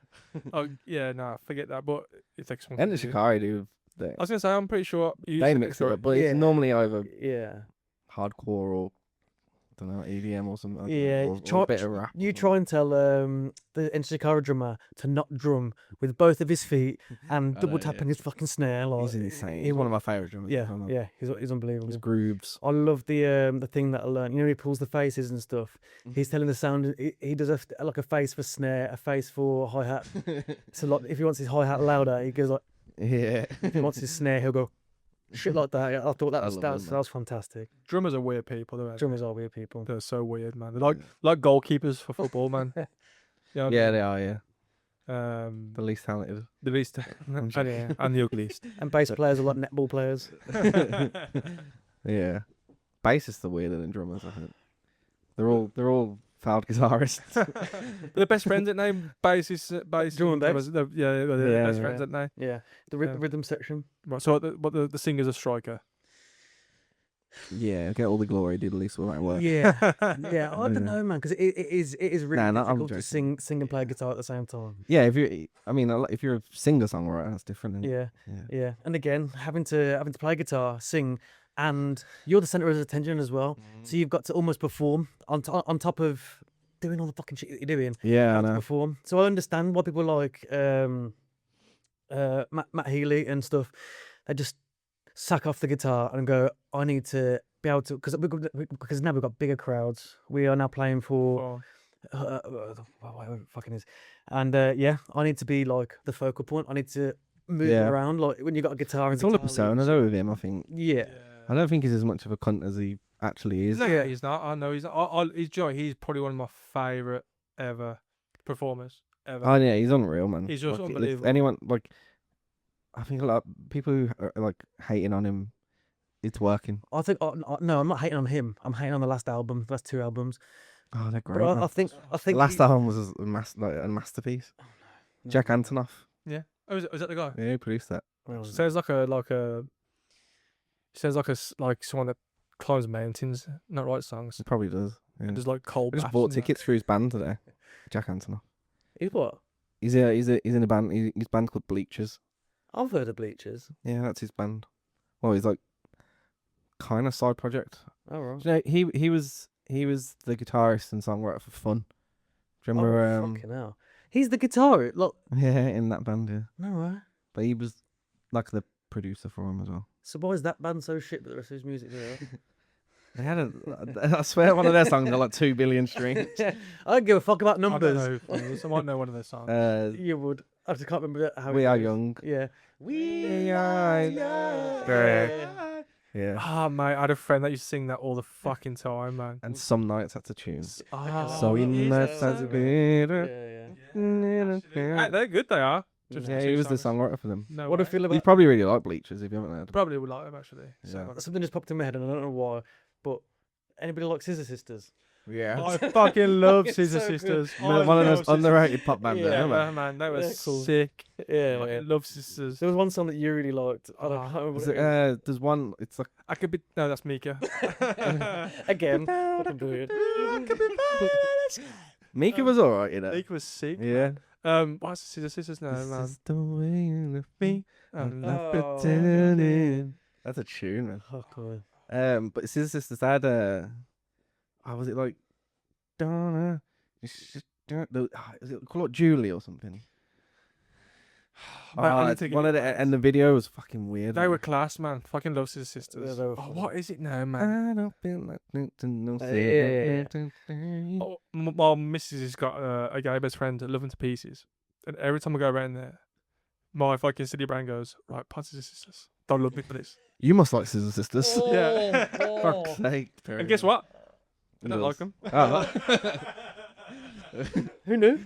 Oh yeah, nah, forget that. But it takes one. And the Shikari do. I was gonna say, I'm pretty sure They mix it up, but it's normally either Yeah. hardcore or, I don't know, EDM or something. Yeah, or a bit of rap. You try and tell the Enchikara drummer to not drum with both of his feet and double tapping his fucking snare. Like, He's insane. He's one of my favourite drummers. Yeah, he's unbelievable. His grooves. I love the thing that I learned. You know, he pulls the faces and stuff. He's telling the sound. He does like a face for snare, a face for hi hat. So like, if he wants his hi hat louder, he goes like. Yeah. If he wants his snare, he'll go shit like that. I thought that was fantastic. Drummers are weird people. Drummers are weird people. They're so weird, man. They're like goalkeepers for football, man. Yeah, they are. Yeah. The least talented. The least, and the ugliest. And bass players are like netball players. Yeah. bassists are weirder than drummers. I think they're all failed guitarists. They're best friends at name bass. Drum and bass. They're Yeah, best yeah. friends at name. Yeah, the Yeah. rhythm section. Right. So the singer's a striker. Yeah, get all the glory, do the least amount of work. Yeah, yeah. I Yeah. don't know, man, because it is really Nah, no, I'm difficult to joking. sing and play guitar at the same time. Yeah, if you're a singer songwriter, that's different. Isn't it? Yeah, Yeah. yeah. And again, having to play guitar, sing, and you're the center of attention as well. So you've got to almost perform on top of doing all the fucking shit that you're doing. Yeah, I have to know. perform. So I understand why people like Matt Healy and stuff. They just sack off the guitar and go, I need to be able to, because now we've got bigger crowds. We are now playing for whatever it fucking is, and yeah, I need to be like the focal point. I need to move Yeah. around like when you got a guitar. It's and all a guitar persona leads. though with him. I think. Yeah, I don't think he's as much of a cunt as he actually is. No, Yeah. he's not. I know he's. He's probably one of my favourite ever performers ever. Oh yeah, he's unreal, man. He's just Like, if unbelievable. anyone like, I think a lot of people who are like hating on him, it's working. I think. No, I'm not hating on him. I'm hating on the last album, the last two albums. Oh, they're But great. I man. think. The last album was a masterpiece. no. Jack Antonoff. Yeah. Oh, is that the guy? Yeah, he produced that. Where was it? Sounds like someone that climbs mountains, not writes songs. He probably does. Yeah. There's like cold. I just baths bought and that. tickets for his band today. Jack Antonoff. He's what? He's in a band. His band called Bleachers. I've heard of Bleachers. Yeah, that's his band. Well, he's like kind of side project. Oh right. Do you know, he was the guitarist and songwriter for Fun. Do you remember? Oh, fucking hell. He's the guitarist. Look. Yeah, in that band. Yeah, No way. but he was like the producer for him as well. So why is that band so shit, but the rest of his music? They had I swear, one of their songs had like 2 billion streams. I don't give a fuck about I don't numbers. know. who it is. I might know one of their songs. You would. I just can't remember how. We it Are goes. Young. Yeah. We are young. Yeah. Ah, mate, I had a friend that used to sing that all the fucking time, man. And Some Nights that's a tune. Ah, So it in is that a sounds song. better. Hey, they're good, they are. Just Yeah, two he was the songs. songwriter for them. No What do way. I feel You about? probably really like Bleachers if you haven't heard. Probably would like them actually. Yeah. Something just popped in my head, and I don't know why. But anybody like Scissor Sisters? Yeah. I fucking love It's Scissor so good. Sisters. One of those underrated pop bands, Yeah, isn't it? Yeah, man, they were They're cool. sick. Yeah, I man. love Sisters. There was one song that you really liked. I don't Ah, know. Was What it, it is. there's one. It's like I could be. No, that's Mika. Again. Fucking weird. Mika was alright, you know. Mika was sick. Yeah. What's the Scissor Sisters now, This man? is the way you left me. I'm not Oh, pretending. That's a tune, man. Oh, God. But Scissor Sisters had was it like Donna? Is it called Julie or something? Mate, I need It's to get one of the back. and the video was fucking weird. They man. were class, man. Fucking love Scissor Sisters. Yeah, they were Oh, fun. what is it now, man? I don't feel like no yeah. Oh, my missus has got a gay best friend, love him to pieces, and every time I go around there, my fucking city brain goes, right, pod Scissor Sisters. Don't love me for this. You must like Scissor Sisters. Yeah. Fuck's sake. And guess what? I don't like them. Who knew?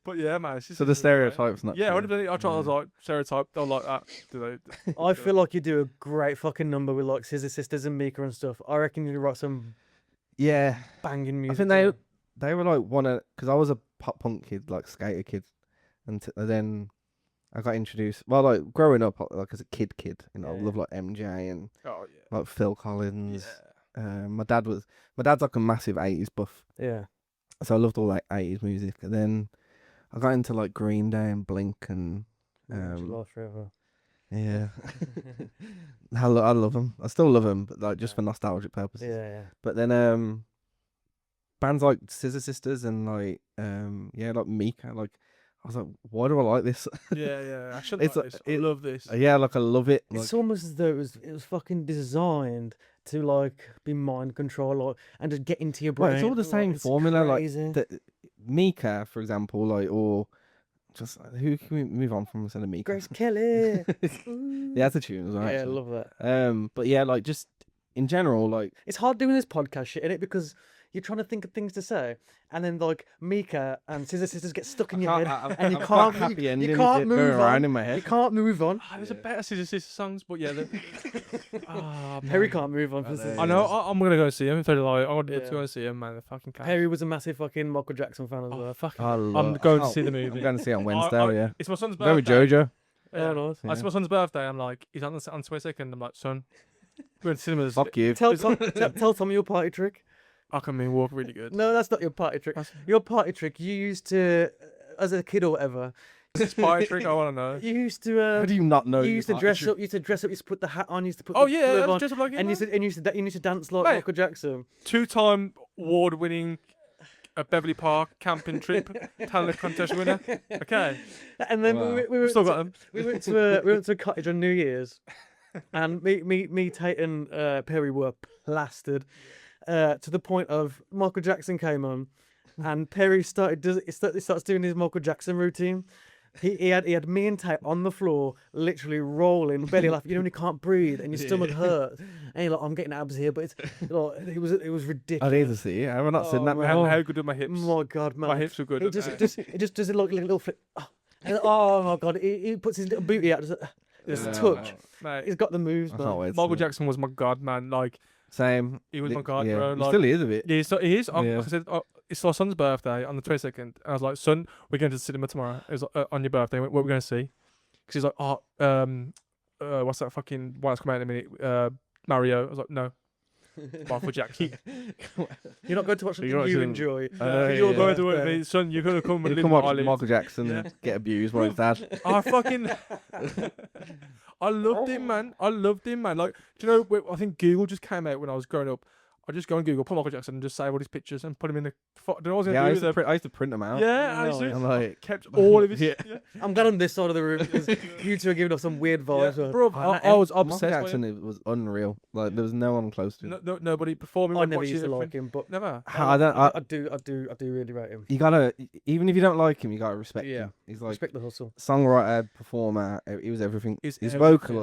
But yeah, man. So the stereotype's not. Yeah, true. 100%. I try to like stereotype. Don't like that. Do they? I feel like you do a great fucking number with like Scissor Sisters and Mika and stuff. I reckon you write some Yeah. banging music. I think they were like one of, because I was a pop punk kid, like skater kid, and then I got introduced. Well, like growing up, like as a kid, you know, I Yeah. love like MJ and Oh yeah. like Phil Collins. Yeah. My dad's like a massive 80s buff, Yeah. so I loved all that 80s music. And then I got into like Green Day and Blink and Last forever. yeah, I love them. I still love them, but like just for nostalgic purposes. Yeah. But then bands like Scissor Sisters and like like Mika, like I was like, why do I like this? Yeah. I should It's like a- this. I it- love this. Yeah, like I love it. Like, It's almost as though it was fucking designed to like be mind control, like, and just get into your brain. Well, it's all the Like, same it's formula, crazy. like Mika, for example, like, or just who can we move on from instead of Mika? Grace Kelly. Yeah, that's a tune as well. Yeah, I actually. love that. But yeah, like just in general, like It's hard doing this podcast shit, innit? Because you're trying to think of things to say, and then like Mika and Scissor Sisters get stuck in your can't- head, I've- and you I've can't, got happy you endings can't going move around on. in my head. You can't move on. There's a better Scissor Sisters songs, but yeah. Perry can't move on. For know. I know. I'm gonna go see him. Totally like, I want to Yeah. go see him, man. The fucking cat. Perry was a massive fucking Michael Jackson fan as Oh, well. fucking. I'm going to see the movie. I'm going to see it on Wednesday. Yeah. It's my son's Go with birthday. Jojo. Oh, nice. It's my son's birthday. I'm like, he's on 22nd. I'm like, son, we're in cinemas. Fuck you. Tell Tommy your party trick. I can mean walk really good. No, that's not your party trick. Your party trick, you used to, as a kid or whatever, This party trick, I want to know. you used to. How do you not know? You your used to party dress trick? up. You used to dress up. You used to put the hat on. You used to put. Oh the yeah, glove I was on, dressed up like him. and man. you used to dance like Mate. Michael Jackson. 2-time award-winning Beverly Park camping trip talent contest winner. Okay, And then Wow. we still got him. we went to a cottage on New Year's, and me, Tate, and Perry were plastered to the point of Michael Jackson came on, and Perry starts doing his Michael Jackson routine. He had me and Tate on the floor, literally rolling, belly laughing. You know when you can't breathe and your stomach hurts, and you're like, I'm getting abs here, but it's like, it was I ridiculous. need to see it. I have not seen that. man. How, before. how good are my hips? My God, man, My hips were good. It just does it like a little flip. Oh my God, he puts his little booty out, just a touch. Mate, He's got the moves, I man. can't wait. to Michael see it. Jackson was my god, man. Like, Same. he was my god, yeah. bro. He Like, still is a bit. yeah, he is. Yeah. Like I said, it's our son's birthday on the 22nd. And I was like, son, we're going to the cinema tomorrow. It was on your birthday. What are we going to see? Because he's like, what's that fucking one that's coming out in a minute? Mario. I was like, no. Michael Jackson. You're not going to watch something You're not you doing- enjoy. You're yeah. going to do it with me, son. You're going to come and You live come my watch life. Michael Jackson Yeah. get abused by his dad. I fucking, I loved him, man. I loved him, man. Like, do you know? I think Google just came out when I was growing up. I just go on Google, put Michael Jackson, and just save all his pictures and put him in the. Do you know what I was Yeah, gonna I do used, with to print, I used to print them out. them? Yeah, I No, used to I'm like, kept all of his. Yeah. I'm glad on this side of the room because you two are giving off some weird vibes. Yeah, man. bro, I was Michael obsessed with Jackson him. it was unreal. Like there was no one close to him. Nobody performing. I when never watching used to like everything. him, but Never. I don't. I do really rate him. you gotta even if you don't like him, you gotta respect Yeah. him. He's like Respect the hustle. songwriter, performer. He was everything. He's His everything.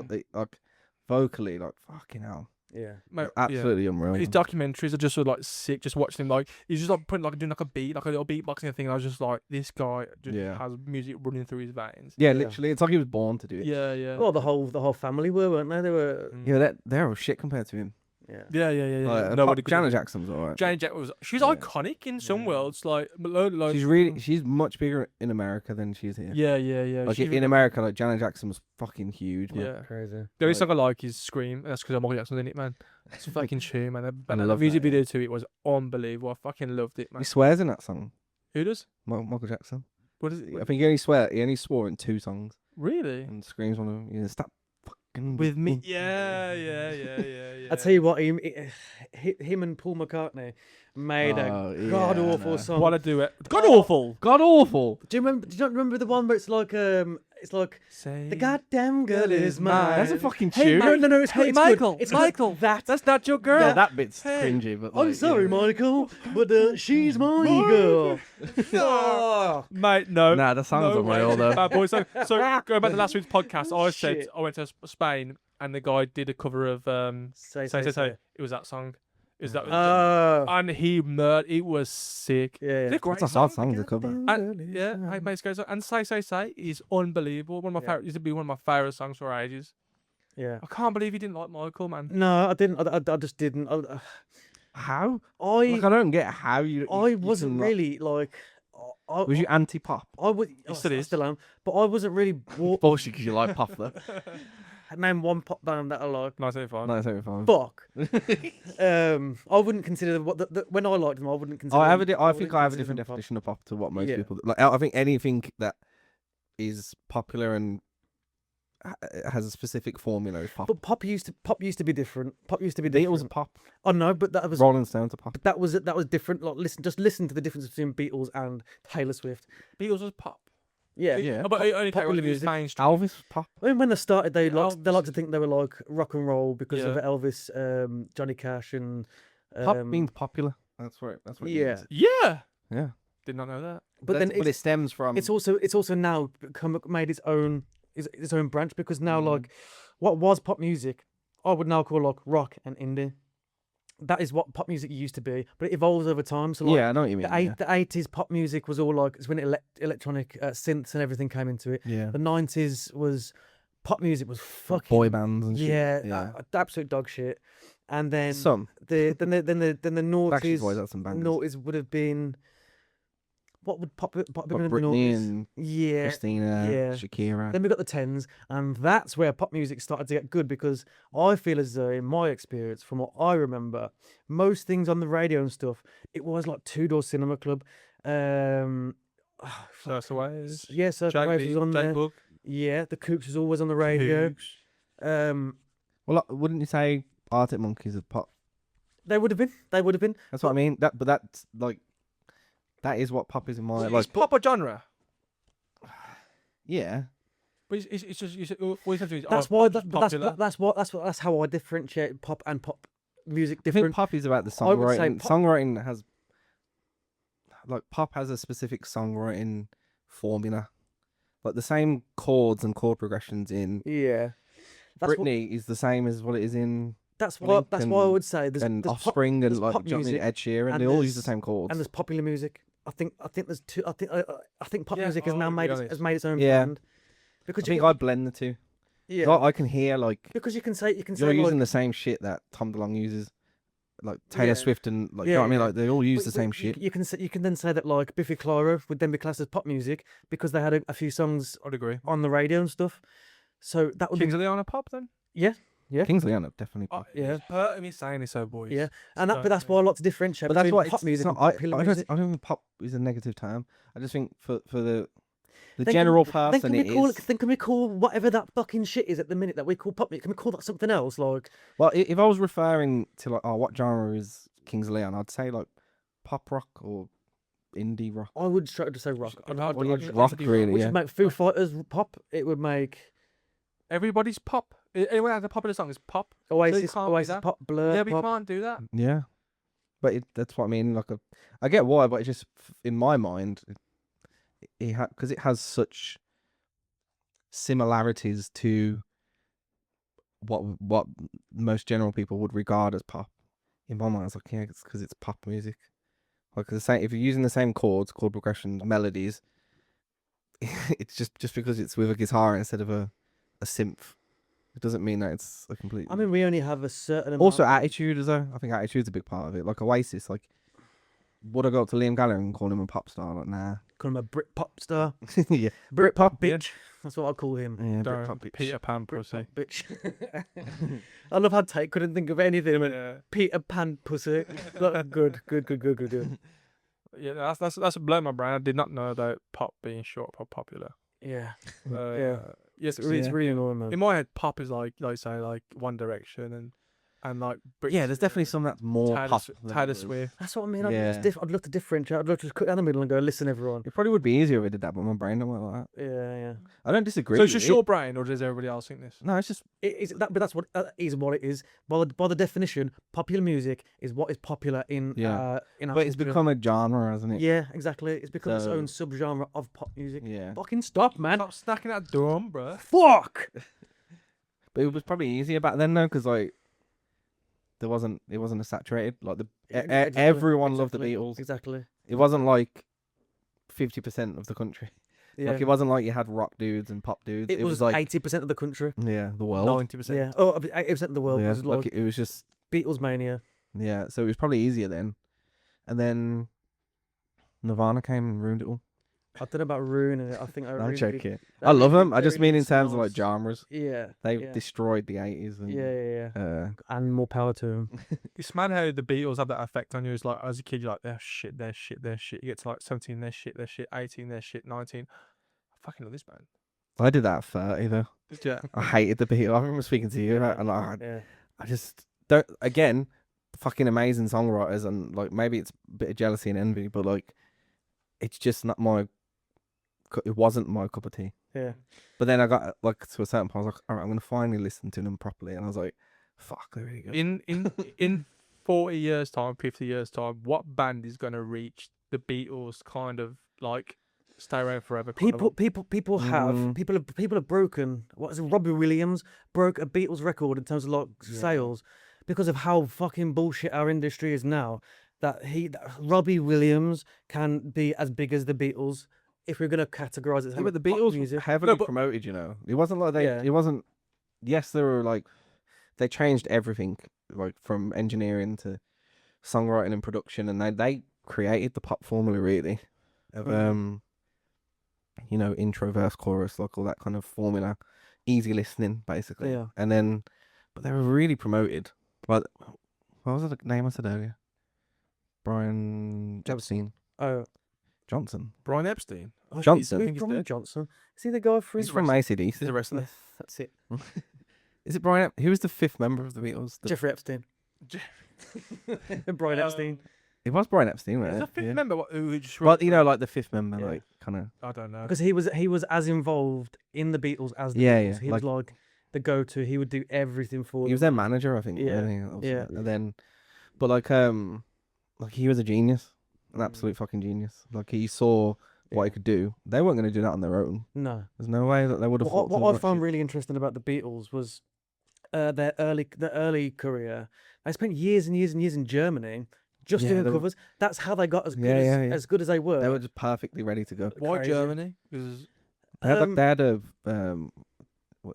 vocally, like fucking hell, Yeah. Mate, yeah. absolutely unreal. His documentaries are just sort of like sick. Just watching him, like he's just like putting like doing like a beat, like a little beatboxing thing. And I was just like, this guy just Yeah. has music running through his veins. Yeah, Yeah. literally, it's like he was born to do it. Yeah, yeah. Well, the whole family weren't they? They were. Mm. Yeah, they're all shit compared to him. Yeah. Yeah. Like, Nobody could. Janet Jackson's alright. Janet Jackson was. She's Yeah. iconic in some Yeah. worlds. Like, She's much bigger in America than she is here. Yeah. Like She's in America, like Janet Jackson was fucking huge. Man. yeah. Crazy. The only Like- song I like is "Scream." And that's because Michael Jackson's in it, man. It's fucking true, man. I The love music that, video to it was unbelievable. I fucking loved it, man. He swears in that song. Who does? Michael Jackson. What is it? I think he only swore in 2 songs Really? and screams one of them. Stop fucking With me? Yeah. I tell you what, him and Paul McCartney made Oh, a yeah, god I awful know. song. What I do it? God awful. God awful. Do you not remember the one where it's like Say the goddamn girl is mine? That's a fucking Hey, tune. No, it's Hey, good. Michael, It's Michael, That. That's not your girl. Yeah, that bit's Hey. cringy, but I'm like, sorry, yeah. Michael, but she's my girl. Oh. Mate, no. Nah, the song's no unreal way. though. Bad boy. So going back to last week's podcast, I said Shit. I went to Spain and the guy did a cover of Say. Say. It was that song. It was that. Oh. And he murdered. It was sick. Yeah. It's a great That's a hard song to cover. And yeah, hey, mate, goes and Say is unbelievable. One of my Yeah. favorite. Used to be one of my favorite songs for ages. Yeah. I can't believe you didn't like Michael, man. No, I didn't. I just didn't. How? I Like, I don't get how you. I you wasn't can not- really like. Was you anti-pop? I would. still I is. still am. But I wasn't really. Bullshit, because you like pop though. Name one pop band that I like. 1985. No, it's only fine. Fuck. I wouldn't consider when I liked them. I wouldn't consider. I them- think wouldn't I have a consider different them pop. definition of pop to what most Yeah. people like. I think anything that is popular and has a specific formula is pop. But pop used to be different. Pop used to be Beatles different. and pop. Oh no, but that was Rolling Stones are pop. but that was different. Like listen to the difference between Beatles and Taylor Swift. Beatles was pop. Yeah. Yeah. Oh, but only Popular popular music. music. Mainstream. Elvis was pop. I mean, when they started, they liked Elvis. to think they were like rock and roll because of Yeah. Elvis, Johnny Cash, and Pop means popular. That's what. It yeah. means. Yeah. Yeah. Did not know that. But then it stems from. it's also now made its own branch because now like what was pop music, I would now call like rock and indie. that is what pop music used to be, but it evolves over time. So like I know what you mean. the 80s pop music was all like it's when electronic synths and everything came into it. Yeah. The 90s was pop music was fucking Boy bands and shit. yeah, absolute dog shit. And then Some. the Backstreet noughties Boys had some bangers. noughties would have been what would pop Like been in the Britney noughties? and Yeah, Christina, yeah. Shakira. Then we got the tens, and that's where pop music started to get good because I feel as though, in my experience, from what I remember, most things on the radio and stuff, it was like Two Door Cinema Club. So that's the way it is. Yeah, so Jake was Lee, on Jake there. Book. Yeah, the Kooks was always on the radio. Kooks. Well, like, wouldn't you say Arctic Monkeys are pop? They would have been. They would have been. That's what I mean. But that's like, that is what pop is in my Is like. pop a genre? Yeah. But it's just all you have to do is That's oh, why. pop's popular. That's how I differentiate pop and pop music I think different. pop is about the I would say songwriting. pop- Songwriting has, like, pop has a specific songwriting formula. Like the same chords and chord progressions in Yeah. That's what, Britney is the same as what it is in that's Blink what. That's why I and- would say there's and pop- Offspring there's and like pop do you know what I mean, music Ed Sheeran. and They all use the there's- same chords. and there's popular music. I think there's two. I think pop Yeah, music has I'll now be made honest. has made its own Yeah. brand. I Because think I blend the two. 'Cause yeah, I can hear like because you can say you're like, using the same shit that Tom DeLonge uses, like Taylor Yeah. Swift and like you Yeah, know what I mean. yeah. Like they all use but- the same but shit. You can say, you can then say that like Biffy Clyro would then be classed as pop music because they had a few songs I'd agree. on the radio and stuff. So that would Kings of Leon are pop then? yeah, Kings of Leon are definitely Oh, pop. yeah. It's hurting me saying this, so boys. yeah, and Don't but that's why I like to differentiate But that's between why pop it's music not, and popular I music. don't think pop is a negative term. I just think for the Then general then person can it we call is. Then can we call whatever that fucking shit is at the minute that we call pop music? Can we call that something else? Like Well, if I was referring to like, what genre is Kings of Leon, I'd say like pop rock or indie rock. I would struggle to say rock. Well, yeah, rock really, Which yeah. would make Foo Fighters pop. It would make Everybody's pop. Anyone has a popular song is pop. Oasis, can't do Oasis that. pop, Blur Yeah, we pop. can't do that. Yeah, but that's what I mean. Like, I get why, but it just in my mind, because it has such similarities to what most general people would regard as pop. In my mind, it's like, yeah, it's because it's pop music. Like the same, if you're using the same chords, chord progressions, melodies, it's just because it's with a guitar instead of a synth. It doesn't mean that it's a complete. I mean, we only have a certain amount. Also, attitude as well. I think attitude's a big part of it. Like Oasis, like would I go up to Liam Gallagher and call him a pop star? Like, nah. Call him a Brit pop star. Yeah, Brit pop Yeah. bitch. That's what I call him. yeah, Darren, Britpop bitch. Peter Pan pussy. Bitch. I love how Tate couldn't think of anything. I went, Yeah. Peter Pan pussy. Like, good. Yeah, that's blown my brain. I did not know that pop being short for popular. Yeah. Yeah. Yes, It's Yeah. really annoying, man. in my head, pop is like say like One Direction and like Yeah, there's definitely some that's more Taylor, pop. Swift- than Taylor others. Swift. That's what I mean. Yeah. I'd love to differentiate. I'd love to just cut down the middle and go, listen, everyone. It probably would be easier if I did that, but my brain don't work like that. Yeah. I don't disagree. So it's with just it. your brain, or does everybody else think this? No, it's just But that's what what it is. By the definition, popular music is what is popular in Yeah. in our but it's culture. become a genre, hasn't it? Yeah, exactly. It's become its So- own subgenre of pop music. Yeah. Fucking stop, man. Stop snacking that drum, bro. Fuck. But it was probably easier back then though, because like it wasn't as saturated. Like Exactly, everyone loved the exactly, Beatles. Exactly. It wasn't like 50% of the country. Yeah. Like it wasn't like you had rock dudes and pop dudes. It was like 80% of the country. yeah, the world. 90%. Yeah. Oh, 80% of the world Yeah, was like like it was just Beatles mania. yeah. So it was probably easier then, and then Nirvana came and ruined it all. I don't know about ruining it. I think I I'm really joking. that I love really- them. I that just really mean in terms of like smells- genres. Yeah. They yeah. destroyed the 80s. And, Yeah. And more power to them. It's mad how the Beatles have that effect on you. It's like as a kid, you're like, they're shit. You get to like 17, they're shit. 18, they're shit. 19. I fucking love this band. I did that at 30 though. Yeah. I hated the Beatles. I remember speaking to you about, and like, Yeah. I just don't. Again, fucking amazing songwriters, and like maybe it's a bit of jealousy and envy, but like, it's just not my. It wasn't my cup of tea. Yeah. But then I got like to a certain point. I was like, all right, I'm gonna finally listen to them properly, and I was like, fuck, they're really good. In 40 years time, 50 years time, what band is gonna reach the Beatles kind of like stay around forever? kind of- People have people have broken. What is it? Robbie Williams broke a Beatles record in terms of like Yeah. sales. because of how fucking bullshit our industry is now, that Robbie Williams can be as big as the Beatles if we're gonna categorize it. Yeah, but the pop Beatles music. heavily but- promoted. It wasn't like they. Yeah. It wasn't. Yes, they were like, they changed everything, like from engineering to songwriting and production, and they created the pop formula really, of intro, verse, chorus, like all that kind of formula, easy listening basically. Yeah. And then, but they were really promoted. Like, what was the name I said earlier? Brian Epstein Oh, Johnson. Brian Epstein. Johnson. I think he's Brian dead. Johnson. Is he the guy for He's his from ACDC. He's a wrestler. That's it. Is it Brian? Who was the fifth member of the Beatles? Jeffrey Epstein. Brian Epstein. It was Brian Epstein, Is right? that fifth Yeah. member who just Well, like the fifth member, Yeah. like kind of. I don't know. Because he was as involved in the Beatles as the Yeah, Beatles. yeah, He was like the go-to. He would do everything for He was them. their manager, I think. Yeah, wasn't he? Also. yeah. And then, but like he was a genius, an absolute fucking genius. Like he saw what he could do. They weren't going to do that on their own. No. There's no way that they would have. What I found really interesting about the Beatles was their early career. They spent years and years and years in Germany just Yeah, doing they were- covers. That's how they got as good Yeah. as good as they were. They were just perfectly ready to go. Why crazy. Germany? Because They had a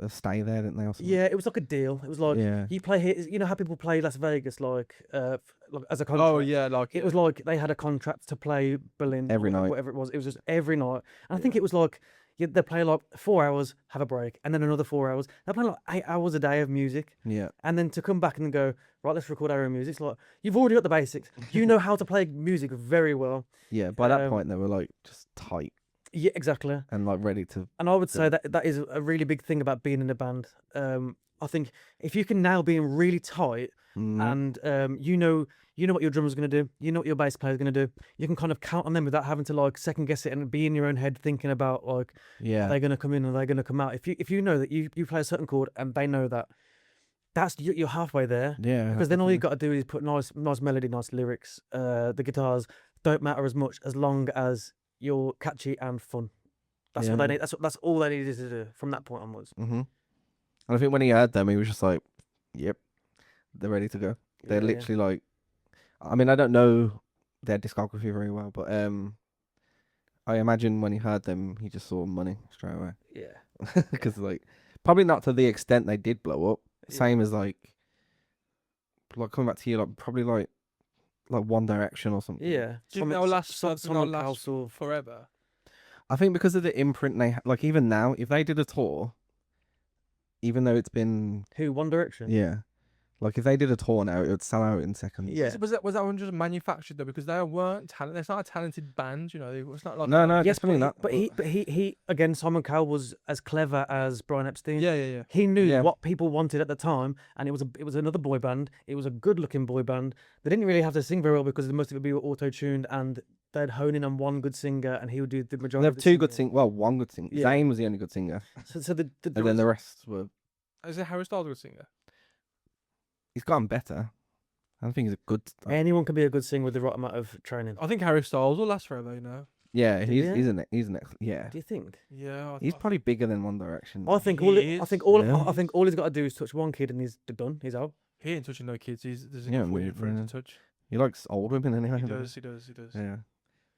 stay there, didn't they? Or something? Yeah, it was like a deal. It was like Yeah. you play here. You know how people play Las Vegas, like as a contract. oh yeah, like It was like they had a contract to play Berlin Every or night. whatever it was. It was just every night. And I think it was like they play like 4 hours, have a break, and then another 4 hours. They play like 8 hours a day of music, Yeah. and then to come back and go, right, let's record our own music. It's like you've already got the basics. You know how to play music very well. Yeah. By that Um, point, they were like just tight Yeah, exactly. and like ready to. And I would say that is a really big thing about being in a band. I think if you can now be really tight and you know what your drummer's going to do, you know what your bass player's going to do, you can kind of count on them without having to like second guess it and be in your own head thinking about like Yeah. are they going to come in or are they going to come out. If you know that you play a certain chord and they know that, you're halfway there. Yeah. Because then all you got to do is put nice melody, nice lyrics. The guitars don't matter as much as long as you're catchy and fun. That's what Yeah. they need. That's all they needed to do from that point onwards. And I think when he heard them, he was just like, "Yep, they're ready to go." They're Yeah, yeah. literally like, I mean, I don't know their discography very well, but I imagine when he heard them, he just saw money straight away. Yeah. Because like, probably not to the extent they did blow up. Yeah. Same as like coming back to you, like probably like One Direction or something. Yeah. do you think they'll last? Simon last Cowell. forever. I think because of the imprint they like, even now, if they did a tour, even though it's been Who? One Direction. yeah, like if they did a tour now, it would sell out in seconds. Yeah. Was that one just manufactured though? Because they weren't talented. It's not a talented band, you know. It's not like No, Yes, definitely but not. he again. Simon Cowell was as clever as Brian Epstein. Yeah. He knew Yeah. what people wanted at the time, and it was another boy band. It was a good-looking boy band. They didn't really have to sing very well because most of it be auto-tuned, and they'd hone in on one good singer, and he would do the majority. They of have the two good singing. singers. Well, one good singer. Yeah. Zayn was the only good singer, So the and then the rest were. Is it Harry Styles a good singer? He's gotten better. I don't think he's a good. anyone can be a good singer with the right amount of training. I think Harry Styles will last forever, you know. Yeah, he's Yeah. he's an excellent. Yeah, Do you think? Yeah. he's probably bigger than One Direction. I think He all is. I think all Yeah. I think all he's got to do is touch one kid, and he's done. He's out. He ain't touching no kids. There's Yeah, enough women weird, for him yeah. to touch. He likes old women anyway. He doesn't does. Yeah,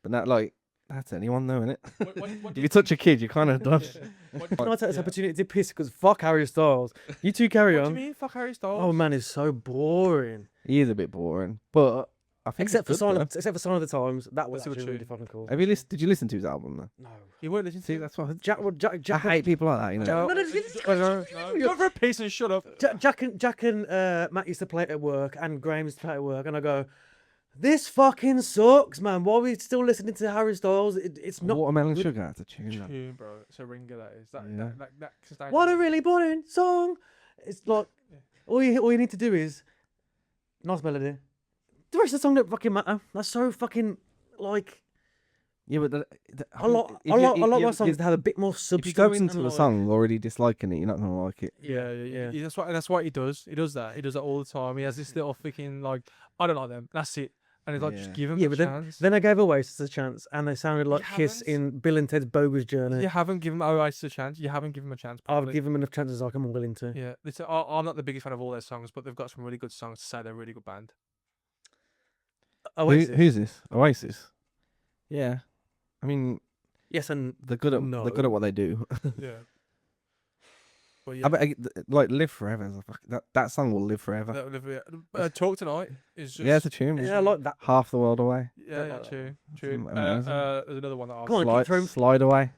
but that like that's anyone though, innit? What If you touch a kid, you kind of done. Can I take this opportunity to piss? Because fuck Harry Styles. You two carry What do on. you mean? Fuck Harry Styles. Oh man, it's so boring. He is a bit boring, but I think Except for it's good, Except for Sign of the Times, that was That's a good actually really tune. fucking cool. though. Have you listened? Did you listen to his album though? No. You won't listen to See, it? that's what Jack I hate people like that. You know. Go for a piece and shut up. Jack and Matt used to play it at work, and Graham used to play it at work, and I go, "This fucking sucks, man. Why are we still listening to Harry Styles? It's not. Watermelon good. Sugar. It's a tune. that. Tune, bro. It's a ringer. That is. Yeah. That sustains What a it. really boring song." It's like all you need to do is nice melody. The rest of the song don't fucking matter. That's so fucking like Yeah, but I like my songs to have a bit more substance. If you go and, into a like- song already disliking it, you're not gonna like it. Yeah. That's what he does. He does that all the time. He has this little freaking like, I don't like them. That's it. and it's like just give them Yeah, a but chance. then I gave Oasis a chance, and they sounded like Kiss haven't. in Bill and Ted's Bogus Journey. You haven't given Oasis a chance. You haven't given them a chance. I'll properly. give them enough chances like I'm willing to. Yeah, I'm not the biggest fan of all their songs, but they've got some really good songs to say they're a really good band. Oasis. Who's this? Oasis. Yeah, I mean Yes, and they're good at No. they're good at what they do. Yeah. But I bet, like Live Forever. Is that song will live forever. Talk Tonight is just Yeah, it's a tune. yeah, I like that. Half the world away. yeah, true. Amazing. There's another one that I'll Come on, keep throwing- Slide away.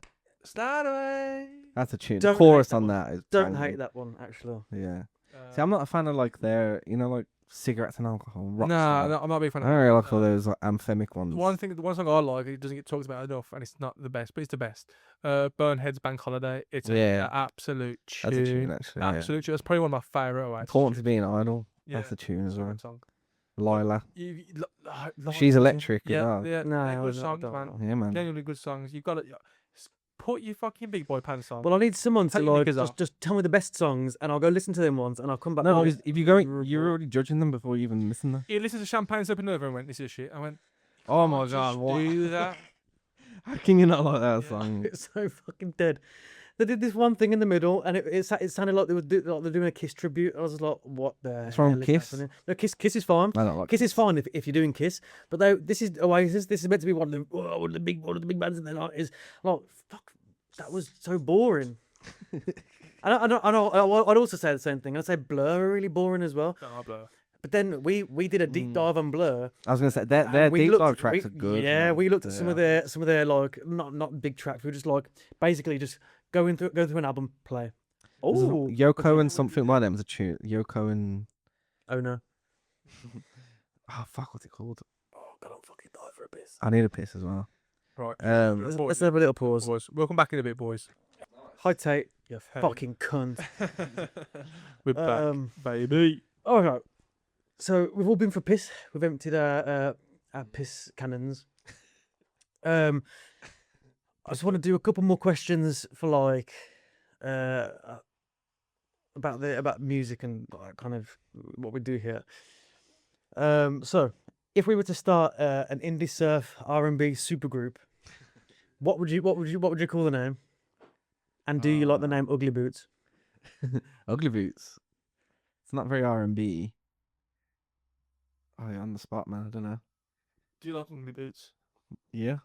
Slide away. That's a tune. Don't The chorus hate that on one. that is. Don't banging. hate that one actually. Yeah. See, I'm not a fan of like their, like cigarettes and alcohol. Rock Nah, song. I'm not a big fan I of don't that. really like all those like anthemic ones. The one song I like, it doesn't get talked about enough, and it's not the best, but it's the best. Burnhead's Bank Holiday. It's an absolute tune. That's a tune actually. Absolute tune. That's probably one of my favourite Oasis. Taught to tunes. be an idol. Yeah, That's a tune as it's a well. good song. Lila. Lila, She's electric as Yeah, well. yeah, No, they're I good don't- songs, don't- man. Yeah, man. Genuinely good songs. You've got to put your fucking big boy pants on. Well, I need someone to Take your like knickers off. just tell me the best songs, and I'll go listen to them once, and I'll come back. No, Oh, because if you're going, you're already judging them before you even listen to them. He listened to Champagne's Open Over and went, "This is shit." I went, Oh my "Just god, what? do that." How can you not like that Yeah. song? it's so fucking dead. They did this one thing in the middle, and it sounded like like they're doing a Kiss tribute. I was like, what the? What's wrong hell with is Kiss? happening? No, Kiss is fine. I don't like Kiss is fine if you're doing Kiss, but this is Oasis. This is meant to be one of the big bands in the night. Is like fuck. That was so boring. I know. I'd also say the same thing. I'd say Blur are really boring as well. No, Blur. But then we did a deep dive on Blur. I was gonna say their and we deep looked- dive tracks we- are good. Yeah, man. we looked at They some are. of their like not big tracks. We were just like basically just go through an album, play. There's a- Oh, Yoko and something like that was a tune. Yoko and oh no. fuck, what's it called? Oh god, I'm fucking dying for a piss. I need a piss as well. Right. Let's have a little pause. Boys, welcome back in a bit, boys. Hi Tate, you Hey. fucking cunt. We're back, baby. All right. So we've all been for piss. We've emptied our piss cannons. I just want to do a couple more questions for like about music and like, kind of what we do here. So if we were to start an indie surf R&B supergroup, what would you call the name? And do you like the name Ugly Boots? Ugly Boots. It's not very R&B. Oh, you're on the spot, man. I don't know. Do you like Ugly Boots? Yeah.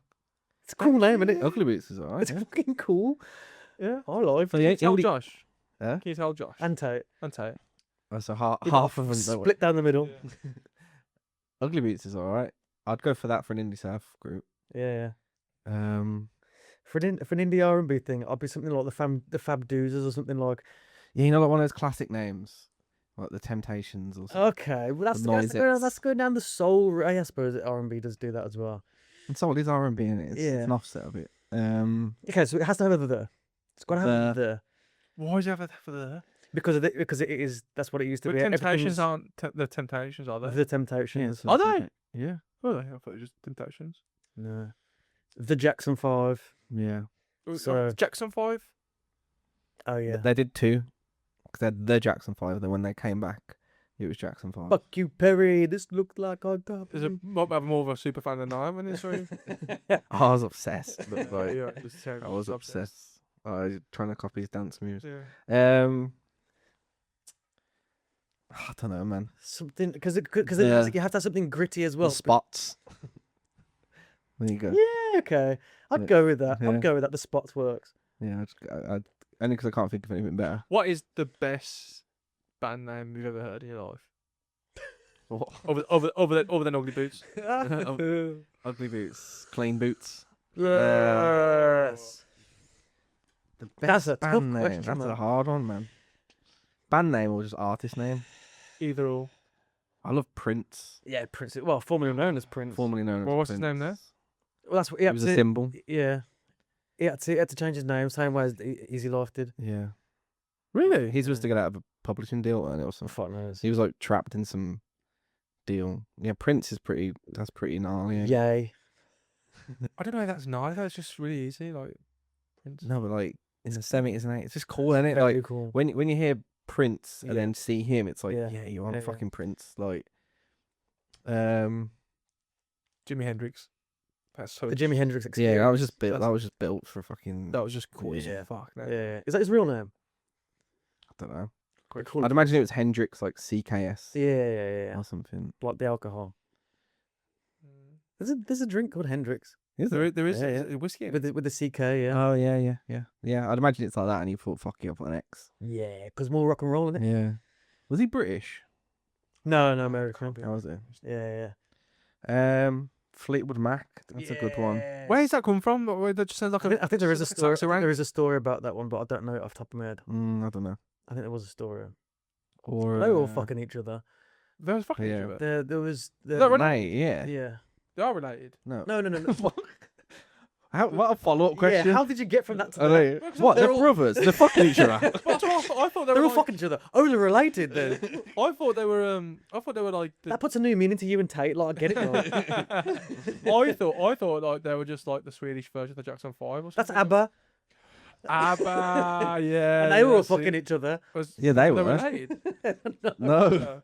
It's a cool name, isn't it? Ugly Boots is alright. It's fucking cool. Yeah. I like So it. yeah, Can you tell only- Josh? Yeah? Can you tell Josh? And Tate. And Tate. Oh, so You half got of them. split down the middle. Ugly Boots is alright. I'd go for that for an indie surf group. Yeah. Yeah, For an indie R&B thing, I'd be something like the Fab Doozers or something like. you know, like one of those classic names, like the Temptations or something. Okay, well that's Noisettes. going down the soul. I suppose R&B does do that as well. And so it is R&B in it. It's Yeah. an offset a bit. Okay, so it has to have a the. It's got to have The. the Why do you have that for there? because it is that's what it used to But be. Temptations Everything's aren't the Temptations, are they? the Temptations. Are they? Yeah. Are they? I thought it was just Temptations. No, the Jackson 5. Yeah. So- Jackson 5? Oh yeah. They did two. Because they had the Jackson 5. Then when they came back, it was Jackson 5. Fuck you, Perry. This looked like I got. There's might have more of a super fan than I am in this room. I was obsessed. But, like, Yeah, just I was obsessed. I was trying to copy his dance moves. Yeah. I don't know, man. Something because Yeah. you have to have something gritty as The well. spots. There you go. Yeah, okay. I'd Yeah. go with that. Yeah. I'd go with that. The spots works. Yeah, only because I can't think of anything better. What is the best band name you've ever heard in your life? Other than Ugly Boots. Ugly Boots, Clean Boots. Yes. The That's best a tough band name. question, That's a man. hard one, man. Band name or just artist name? Either or. I love Prince, Yeah, Prince. Well, formerly known as Prince. formerly known as Well, what's his Prince. name there? Well, that's what he He had was to. a symbol. Yeah, he had to change his name, same way as Easy Life did. Yeah. Really? He's supposed to get out of a publishing deal and it or something. Fuck knows. He was like trapped in some deal. Yeah, Prince is that's pretty gnarly. Yay. I don't know if that's nice. That's just really easy. Like, Prince. No, but like in the 70s and 80s, it's just cool, isn't it? Very Like cool. when you hear Prince and Yeah. then see him, it's like, Yeah. yeah, you are Yeah, yeah. fucking Prince. Like, Jimi Hendrix. That's so. The Jimi Hendrix experience. Yeah, that was just built. That's- That was just built for fucking. That was just cool as Yeah. fuck. No. Yeah. Is that his real name? I don't know. They call I'd it- imagine it was Hendrix, like CKS Yeah. or something. Like the alcohol. There's a drink called Hendrix Is There is Yeah, a whiskey. In with it. the CK. Yeah. Oh yeah. I'd imagine it's like that, and he thought, "Fuck you, I'll put an X." Yeah, because more rock and roll in it. Yeah. Was he British? No, American. Can't be How was it? Yeah. Fleetwood Mac. That's a good one. Where does that come from? That just sounds like I think there is a like story. sax around. There is a story about that one, but I don't know it off the top of my head. I don't know. I think there was a story. Or They were all fucking each other. There was fucking Yeah. each other. There was. They're mate. Yeah. Yeah. They are related. No. No. What a follow-up question. Yeah. How did you get from that to Are that? they, Because what? they're They're all- brothers. They're fucking each other. I thought they They're were all fucking each other. Only related then. I thought they were. I thought they were like. That puts a new meaning to you and Tate. Like, I get it. Like. I thought like they were just like the Swedish version of the Jackson 5 or something. That's ABBA. ABBA, yeah. And they were all that's it. fucking each other. Yeah, they They're were. related. No.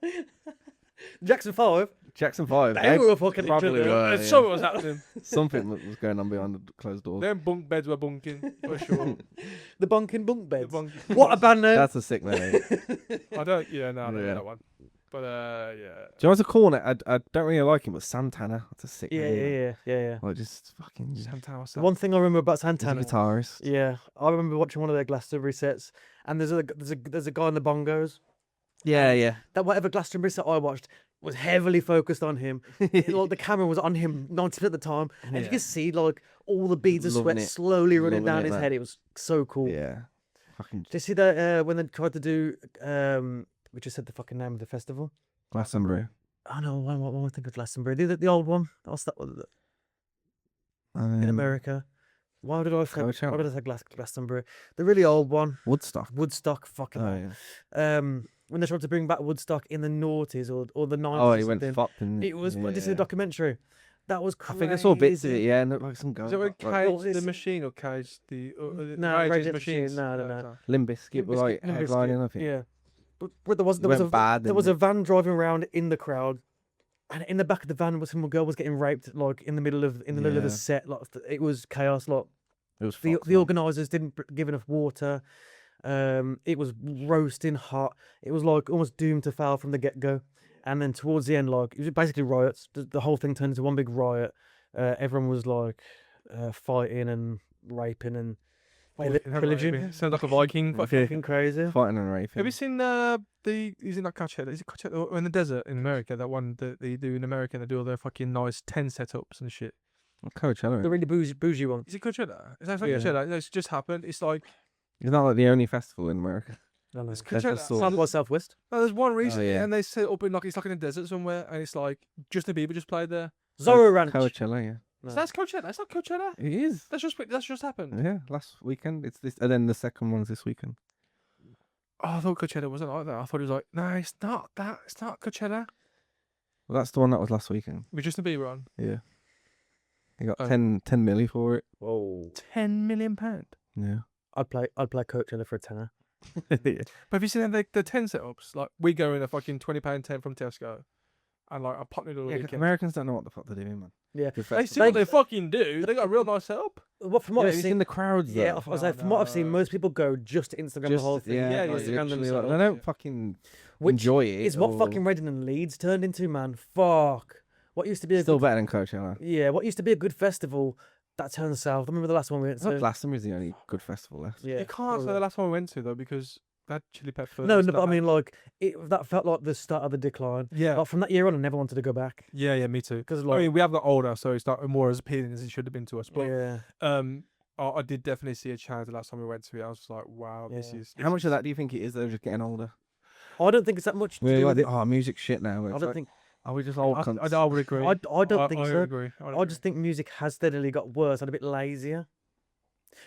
Jackson 5. Jackson 5. They were all fucking each probably other. were. There's something was happening. Something was going on behind the closed door. Them bunk beds were bunking for sure. The bunking bunk The beds. bunking- What a band name. That's a sick name. I don't. Yeah, no, I don't know Yeah. that one. But yeah. Do you know what's a cool name? I don't really like him, but Santana. That's a sick name. Yeah. Like just fucking. Santana. The one thing I remember about He's a Santana. guitarist. Yeah, I remember watching one of their Glastonbury sets, and there's a guy on the bongos. Yeah. That whatever Glastonbury set I watched was heavily focused on him. Like the camera was on him 90% of the time, and you could see like all the beads of Loving sweat it. slowly running Loving down it, his man. head. It was so cool. Yeah. Fucking Did you see that when they tried to do we just said the fucking name of the festival? Glastonbury. I know one I think of Glastonbury. The old one. What's that one? In America. Why did I say Coachella. why did I say Glastonbury? The really old one. Woodstock. Woodstock, fucking Oh hell. yeah. When they tried to bring back Woodstock in the noughties or the 90s. Oh, or he went something. fucked. And It was this is a documentary. That was I crazy. think I saw bits of it. Yeah, and looked like some guy. Is it with like, Cage well, the it's- Machine or Cage the No, Rage Rage Against the Against the Machines? Machine, no. Limp Bizkit were like Limp Bizkit, headlining. I think. Yeah. But there was Went a bad. there was a van driving around in the crowd, and in the back of the van was some girl was getting raped like in the middle of Yeah. the set. Like it was chaos. Like It was the fucked, man. organisers didn't give enough water. It was roasting hot. It was like almost doomed to fail from the get go. And then towards the end, like it was basically riots. The whole thing turned into one big riot. Everyone was like fighting and raping and pillaging. Sounds like a Viking. Fucking crazy. Fighting and raping. Have you seen he's in that Coachella? Is it Coachella or in the desert in America? That one that they do in America. And they do all their fucking nice tent setups and shit. Coachella? The really bougie one. Is it Coachella? Is that like Yeah. Coachella? It's just happened. It's like It's not like the only festival in America. No, no. it's That's Coachella. just sort South by Southwest. No, there's one recently, yeah. and they set up in like it's like in a desert somewhere, and it's like Justin Bieber just played there. Zorro Ranch. Coachella, yeah. No. So that's Coachella. That's not Coachella. It is. That's just happened. Yeah, last weekend. It's this, and then the second one's this weekend. Oh, I thought Coachella wasn't like that. I thought it was like, no, it's not that. It's not Coachella. Well, that's the one that was last weekend. With Justin Bieber on. Yeah. He got Oh. 10 milli for it. Whoa. £10 million. Yeah. I'd play Coachella for a tenner. But have you seen the tent setups? Like we go in a fucking £20 tent from Tesco, and like I pop it all Yeah, 'cause weekend. Americans don't know what the fuck they're doing, man. Yeah. Good They see festival. what they fucking do. They got a real nice setup. From what Yeah, I've you've seen, seen the crowds, though. yeah, I was like, from what I've seen, most people go just to Instagram the whole thing. yeah, yeah, yeah, like, Instagram literally, like, themselves. they don't yeah. fucking Which enjoy it. It's what or- fucking Reading and Leeds turned into, man. Fuck. What used to be a Still good, better than Coachella. yeah, what used to be a good festival that turned south. I remember the last one we went It's not to. Glastonbury's the only good festival left. Yeah, You can't say the last one we went to though because that Chili Pepper. no, but I mean, like, that felt like the start of the decline. yeah, Like, from that year on, I never wanted to go back. yeah, me too. Because, I like, mean, we have got older, so it's not more as appealing as it should have been to us. But yeah. I did definitely see a change the last time we went to it. I was just like, wow, this Yeah. is. How much of that do you think it is? They're just getting older. I don't think it's that much. To We're do like, with oh, music shit now. I It's don't like, think. are we just old cunts? I would agree. I don't think I so. Agree. I just think music has steadily got worse and a bit lazier.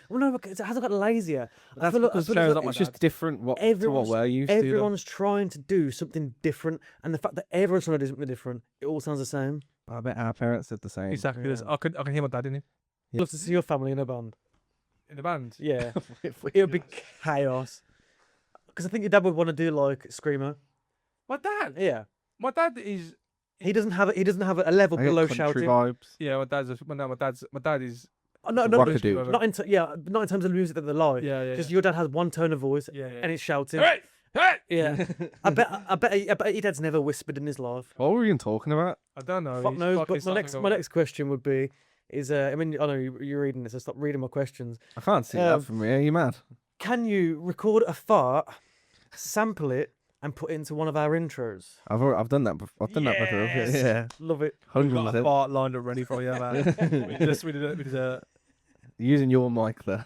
Well, no, it hasn't got lazier. That's feel like- because I feel like it's just different to what Everyone's- we're used to. though. Everyone's trying to do something different, and the fact that everyone's trying to do something different, it all sounds the same. I bet our parents did the same. Exactly. Yeah. I can hear my dad in it I'd love to see your family in a band. in the band. Yeah, it would be chaos. Because I think your dad would want to do like screamo. My dad. Yeah, My dad is He doesn't have a level I get below country shouting. vibes. Yeah, my dad is. No, Rocker dude. not in not in terms of the music that they like. Yeah, yeah. Because your dad has one tone of voice Yeah, and it's shouting. Hey, hey! Yeah, I bet your dad's never whispered in his life. What were we even talking about? I don't know. Fuck he's knows. fucking But my something next question would be, I mean, I know you're reading this. So stop reading my questions. I can't see that from here. Are you mad? Can you record a fart, sample it, and put it into one of our intros? I've done that. I've done that before. Yes. Yeah, Love it. We've got a 100%. fart lined up ready for you, man. we did a Using your mic there.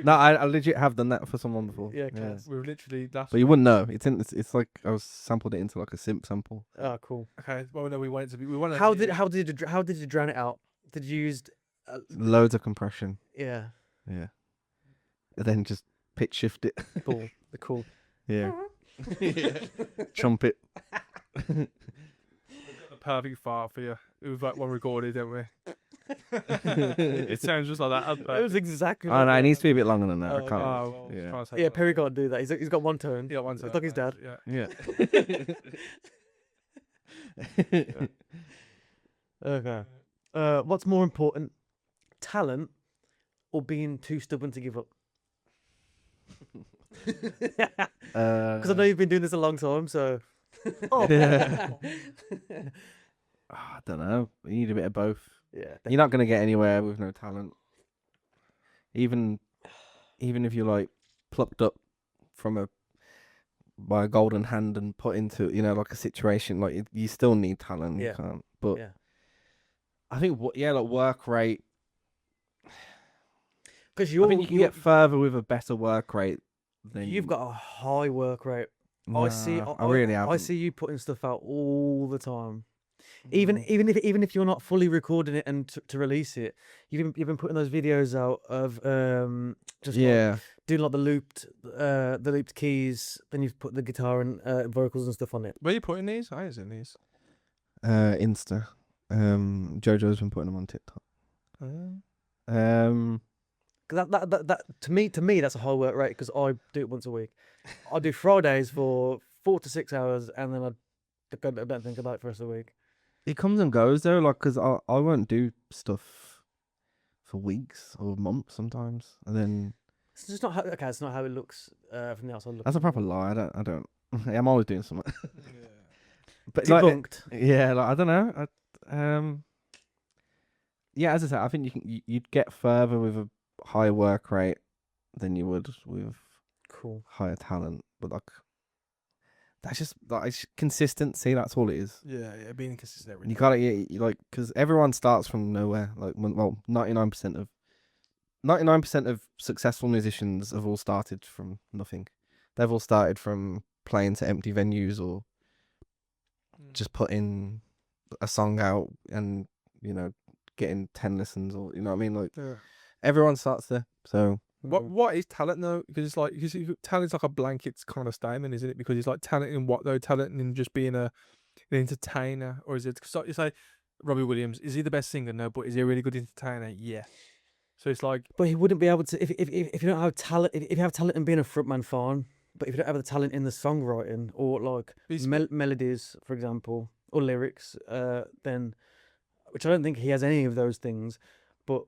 No, I legit have done that for someone before. Yeah, class. We've literally that's But you wouldn't know. It's like I was sampled it into like a simp sample. Oh, cool. okay. Well, no, we want it to be. We want. How did you drown it out? Did you use? Loads of compression. Yeah. Yeah. And then just pitch shift it. Cool. Cool. Yeah. Trumpet. the perfect fart for you? It was like one recorded, didn't we? It sounds just like that. It was exactly. Oh no, it needs to be a bit longer than that. I Oh, can't. Oh, Yeah. Yeah, Perry can't do that. He's got one tone. Yeah, one It's time. like his dad. Yeah. Yeah. Okay. What's more important, talent or being too stubborn to give up? Because I know you've been doing this a long time, so. Yeah. I don't know. You need a bit of both. Yeah. You're not gonna get anywhere with no talent. Even if you're like plucked up by a golden hand and put into like a situation, like you still need talent. Yeah. You can't. But Yeah. I think like work rate. Because I think you can get further with a better work rate than you've got a high work rate. Nah, I really haven't. I see you putting stuff out all the time. Even if you're not fully recording it and to release it, you've been putting those videos out of just like doing like the looped keys. Then you've put the guitar and vocals and stuff on it. Where are you putting these? I ain't these. Insta. Jojo's been putting them on TikTok. Cause that to me that's a high work rate because I do it once a week. I do Fridays for 4 to 6 hours and then I don't think about it for the rest of the week. It comes and goes though, like because I won't do stuff for weeks or months sometimes, and then It's just not how it's not how it looks from the outside. that's a proper lie. I don't. I'm always doing something. But Debunked. I don't know. Yeah, as I said, I think you'd get further with a higher work rate than you would with higher talent. But like, that's just it's consistency. That's all it is. Yeah, being consistent. Every You gotta like because everyone starts from nowhere. Like 99% of successful musicians have all started from nothing. They've all started from playing to empty venues or just putting a song out and getting 10 listens or what I mean. Like everyone starts there. So what is talent though? Because talent's like a blanket kind of statement, isn't it? Because it's like talent in what though? Talent in just being an entertainer, or is it? So you say Robbie Williams, is he the best singer? No, but is he a really good entertainer? Yeah. So it's like, but he wouldn't be able to if you don't have talent. If you have talent in being a frontman, fine. But if you don't have the talent in the songwriting or like melodies, for example, or lyrics, then which I don't think he has any of those things. But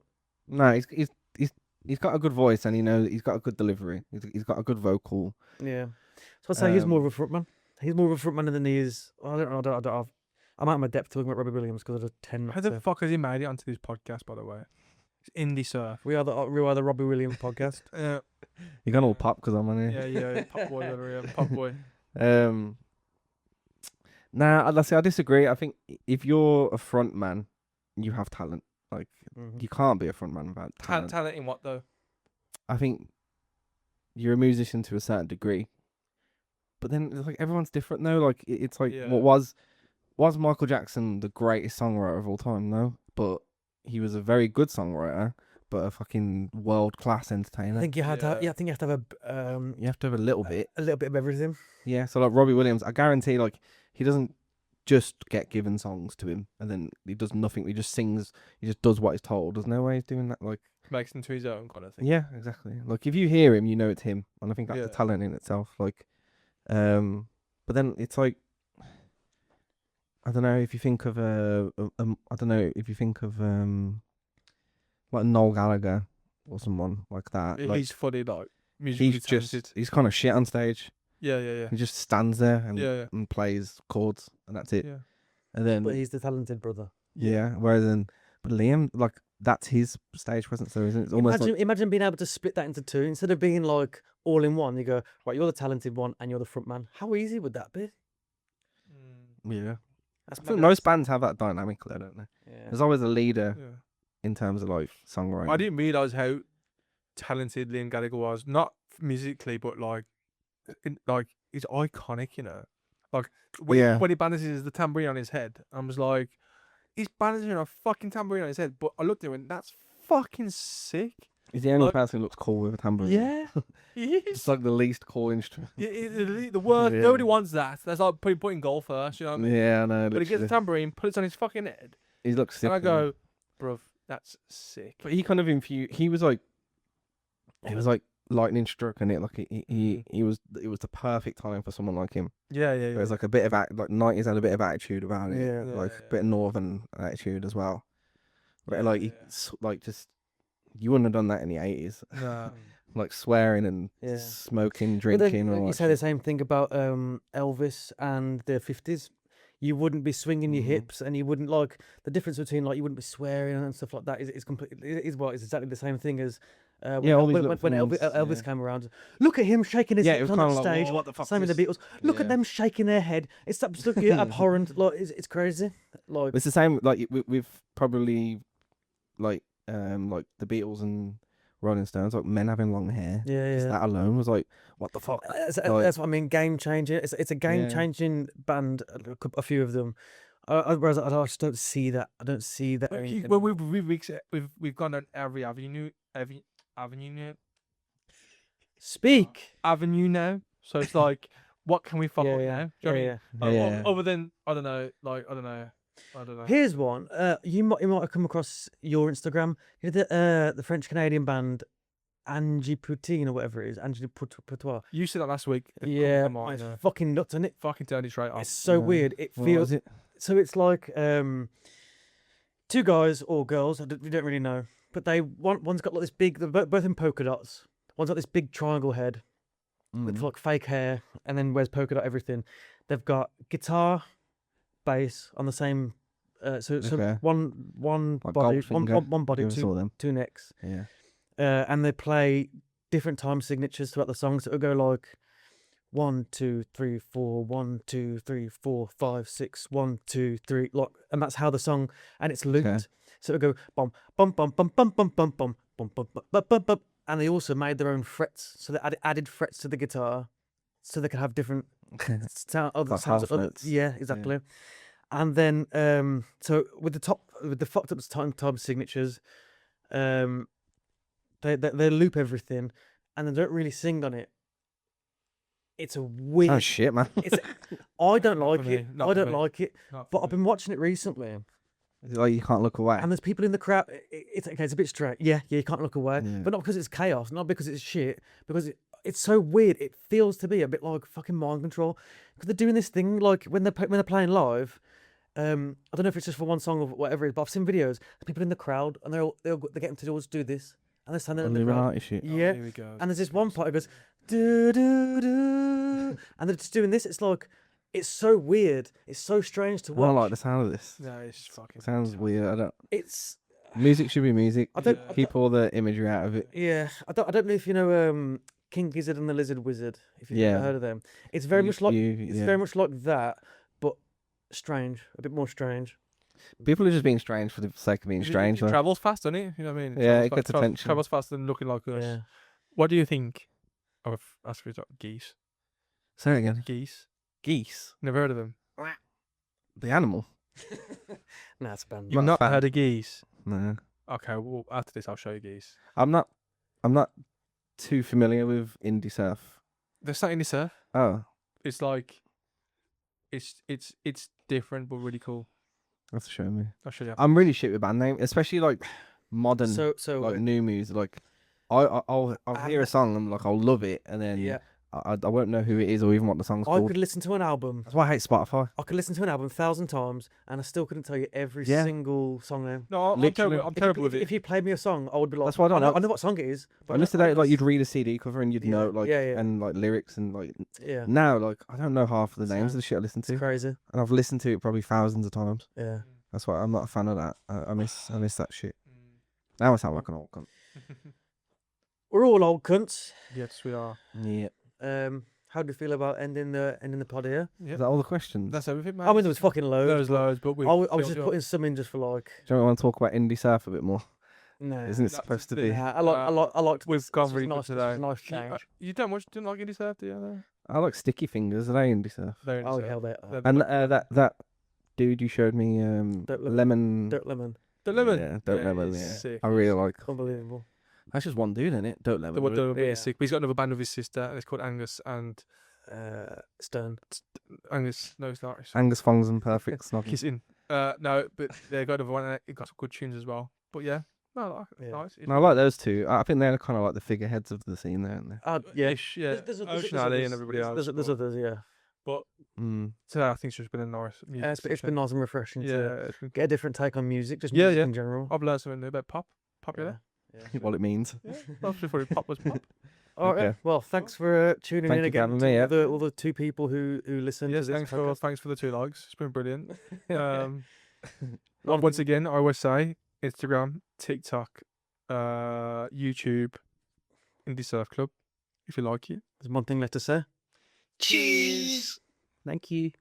no, he's got a good voice and he's got a good delivery. He's got a good vocal. Yeah, so I'd say he's more of a frontman. He's more of a frontman than he is. I don't know. I'm out of my depth talking about Robbie Williams because I just tend not how to. the fuck has he made it onto this podcast? By the way, it's indie surf. We are the Robbie Williams podcast. Yeah. You're gonna all pop because I'm on here. Yeah, pop boy over here, pop boy. Nah, I disagree. I think if you're a front man, you have talent. Like you can't be a front man without talent. Talent in what though? I think you're a musician to a certain degree, but then it's like everyone's different though. Like it's like what was Michael Jackson the greatest songwriter of all time? No, but he was a very good songwriter, but a fucking world class entertainer. I think you have to have. Yeah, I think you have to have you have to have a little bit of everything. Yeah, so like Robbie Williams, I guarantee like he doesn't just get given songs to him and then he does nothing. He just sings. He just does what he's told. There's no way he's doing that. Like makes him to his own kind of thing. Yeah, exactly. Like if you hear him, you know it's him, and I think that's the talent in itself. Like, but then it's like I don't know if you think of I don't know if you think of like Noel Gallagher or someone like that. Like He's funny, like musically talented. he's kind of shit on stage. Yeah. He just stands there Yeah. and plays chords and that's it. Yeah. And then But he's the talented brother. yeah, whereas then but Liam, like that's his stage presence though, isn't it? It's almost Imagine being able to split that into two instead of being like all in one. You go, right, you're the talented one and you're the front man. How easy would that be? like yeah. That's I think most bands have that dynamic though, don't they? Yeah. There's always a leader Yeah. in terms of like songwriting. I didn't realize how talented Liam Gallagher was, not musically, but like he's iconic, you know. Like when he balances the tambourine on his head, I was like, he's balancing a fucking tambourine on his head. But I looked at him and that's fucking sick. He's the only like- person who looks cool with a tambourine. Yeah, he is. It's like the least cool instrument. Yeah, the worst. Yeah. Nobody wants that. That's like putting goal first, you know. What I mean? Yeah, I know. But he gets the literally. tambourine, puts it on his fucking head, He looks sick. and I go, bruv, that's sick. But he kind of he was like lightning struck in it. Like he was. It was the perfect time for someone like him. Yeah. There's like a bit of like 90s had a bit of attitude about it. Yeah. Like Yeah. a bit of northern attitude as well. But Yeah, like yeah. like just you wouldn't have done that in the 80s. Nah. Like swearing and Yeah. smoking, But then, drinking. and all you that say the shit. same thing about Elvis and the 50s. You wouldn't be swinging your Mhm. hips, and you wouldn't like the difference between like you wouldn't be swearing and stuff like that is completely is what is exactly the same thing as Yeah, all these when, little when Elvis, things, Elvis yeah. came around. Look at him shaking his Yeah, it hips was on kind that of like, stage. "Whoa, what the fuck Same with is the Beatles. Look Yeah. at them shaking their head. It's absolutely abhorrent. Like it's crazy. Like It's the same. Like we've probably like the Beatles and Rolling Stones, like men having long hair. yeah, Just yeah. that alone was like, what the fuck? That's, Like- that's what I mean. Game changer. It's a game changing band. A few of them. Whereas I just don't see that. I don't see that. Well, we've gone down every avenue now. So it's like, what can we fuck Yeah, up yeah. now? Do you know what I Yeah, mean? yeah. Yeah. Other than I don't know. Here's one. You might have come across your Instagram. You know the French Canadian band Angie Poutine or whatever it is. Angie Poutoir. You said that last week. Yeah, Come on, it's yeah. fucking nuts, isn't it? Fucking turned it straight off. It's so Yeah. weird. It What feels was it? so. It's like two guys or girls. We don't really know, but one's got like this big. They're both in polka dots. One's got this big triangle head with Mm. like fake hair, and then wears polka dot everything. They've got guitar, bass on the same. So Okay. one Like body, Goldfinger. one body, You ever saw them? two necks. Yeah. And they play different time signatures throughout the songs. It'll go like 1, 2, 3, 4, 1, 2, 3, 4, 5, 6, 1, 2, 3, like, and that's how the song, and it's looped. Okay. So it'll go bum bum bum bum bum bum bum bum bum bum bum bum bum, and they also made their own frets, so they added frets to the guitar, so they could have different sound. Other Like sounds. half Other, notes. yeah, exactly. And then so with the fucked up time signatures, they loop everything, and they don't really sing on it. It's a weird. Oh shit, man. I don't like me, it. not I for don't me. like it. But I've been watching it recently, Is it like you can't look away? and there's people in the crowd. It's okay. It's a bit straight. Yeah, you can't look away, Yeah. but not because it's chaos, not because it's shit, because it's so weird. It feels to be a bit like fucking mind control because they're doing this thing like when they're playing live. I don't know if it's just for one song or whatever it is, but I've seen videos of people in the crowd and they're getting to always do this, and they're standing in the crowd. Illuminati shit. Yeah, Here we go. and there's this one part that goes do do do, and they're just doing this. It's like it's so weird. It's so strange to I watch. don't like the sound of this. No, it's fucking. It sounds weird. I don't. It's Music should be music. I don't. Yeah. Keep all the imagery out of it. Yeah, I don't know if you know King Gizzard and the Lizard Wizard. If you've Yeah. ever heard of them, it's very much like it's yeah. very much like that, but strange, a bit more strange. People are just being strange for the sake of being strange. It though. travels fast, doesn't it? You know what I mean? Yeah, travels it gets attention. Travels faster than looking like us. Yeah. What do you think of geese? Say it again. Geese. Geese. Never heard of them. The animal. Nah, it's a band. You've not heard of geese? No. Okay, well after this I'll show you geese. I'm not too familiar with indie surf. There's not any surf. Oh, It's like, it's different but really cool. that's to show me. I'll show you. I'm really shit with band name, especially like modern, So like new music. Like I'll hear a song and like I'll love it, and then yeah. I won't know who it is or even what the song's I called. could listen to an album. That's why I hate Spotify. I could listen to an album 1,000 times, and I still couldn't tell you every Yeah. single song name. No, I'm Literally. terrible. I'm terrible with it. If you played me a song, I would be like, That's why I don't know. I know what song it is. But When yesterday, like you'd read a CD cover and you'd Yeah. know like Yeah. and like lyrics and like Yeah, now like I don't know half of the names Same. of the shit I listen it's to, crazy. and I've listened to it probably thousands of times. Yeah. That's why I'm not a fan of that. I miss that shit. Now I sound like an old cunt. We're all old cunts. Yes, we are. Yeah. How do you feel about ending the pod here? Yeah. Is that all the questions? That's everything, man. I mean, there was fucking loads. There's loads, but we. I was just filled it up. putting some in just for like. Do you want to talk about indie surf a bit more? No. Isn't it That's supposed to the- be? Yeah, I like. We've gone really good nice, today. Nice You, change. you don't much didn't like indie surf, do you? I like Sticky Fingers. Are they indie surf? They're indie Oh surf. hell, they They're- And that dude you showed me, Dirt Lemon. Lemon. Dirt Lemon, The lemon. Yeah, Dirt Yeah, Lemon. he's Yeah, sick. I really like. unbelievable. That's just one dude, isn't it? Dirt Lemon. The one right? that Yeah. is sick. But he's got another band with his sister, and it's called Angus and Stern. Angus. No, it's not. It's Angus Fongs and Perfect Snog. Kissing. No, but they got another one. And it got some good tunes as well. But yeah, no, it's Yeah. nice. No, I like those two. I think they're kind of like the figureheads of the scene there, aren't they? Yeah. Ish, yeah. There's Ocean others. Alley and everybody else. There's others, yeah. But Mm. today I think it's just been a nice music. It's been nice and refreshing yeah. to It's been, get a different take on music, just Yeah, music yeah. in general. I've learned something new about pop. Popular. Yeah. What it means. Yeah. I just thought pop was pop. All right. Okay. Well, thanks for tuning Thank in you for again. having to me, yeah. all the two people who listen Yes, to this. thanks for the 2 likes. It's been brilliant. One Once again, I always say Instagram, TikTok, YouTube, Indie Surf Club. If you like it. There's one thing left to say. Cheers. Thank you.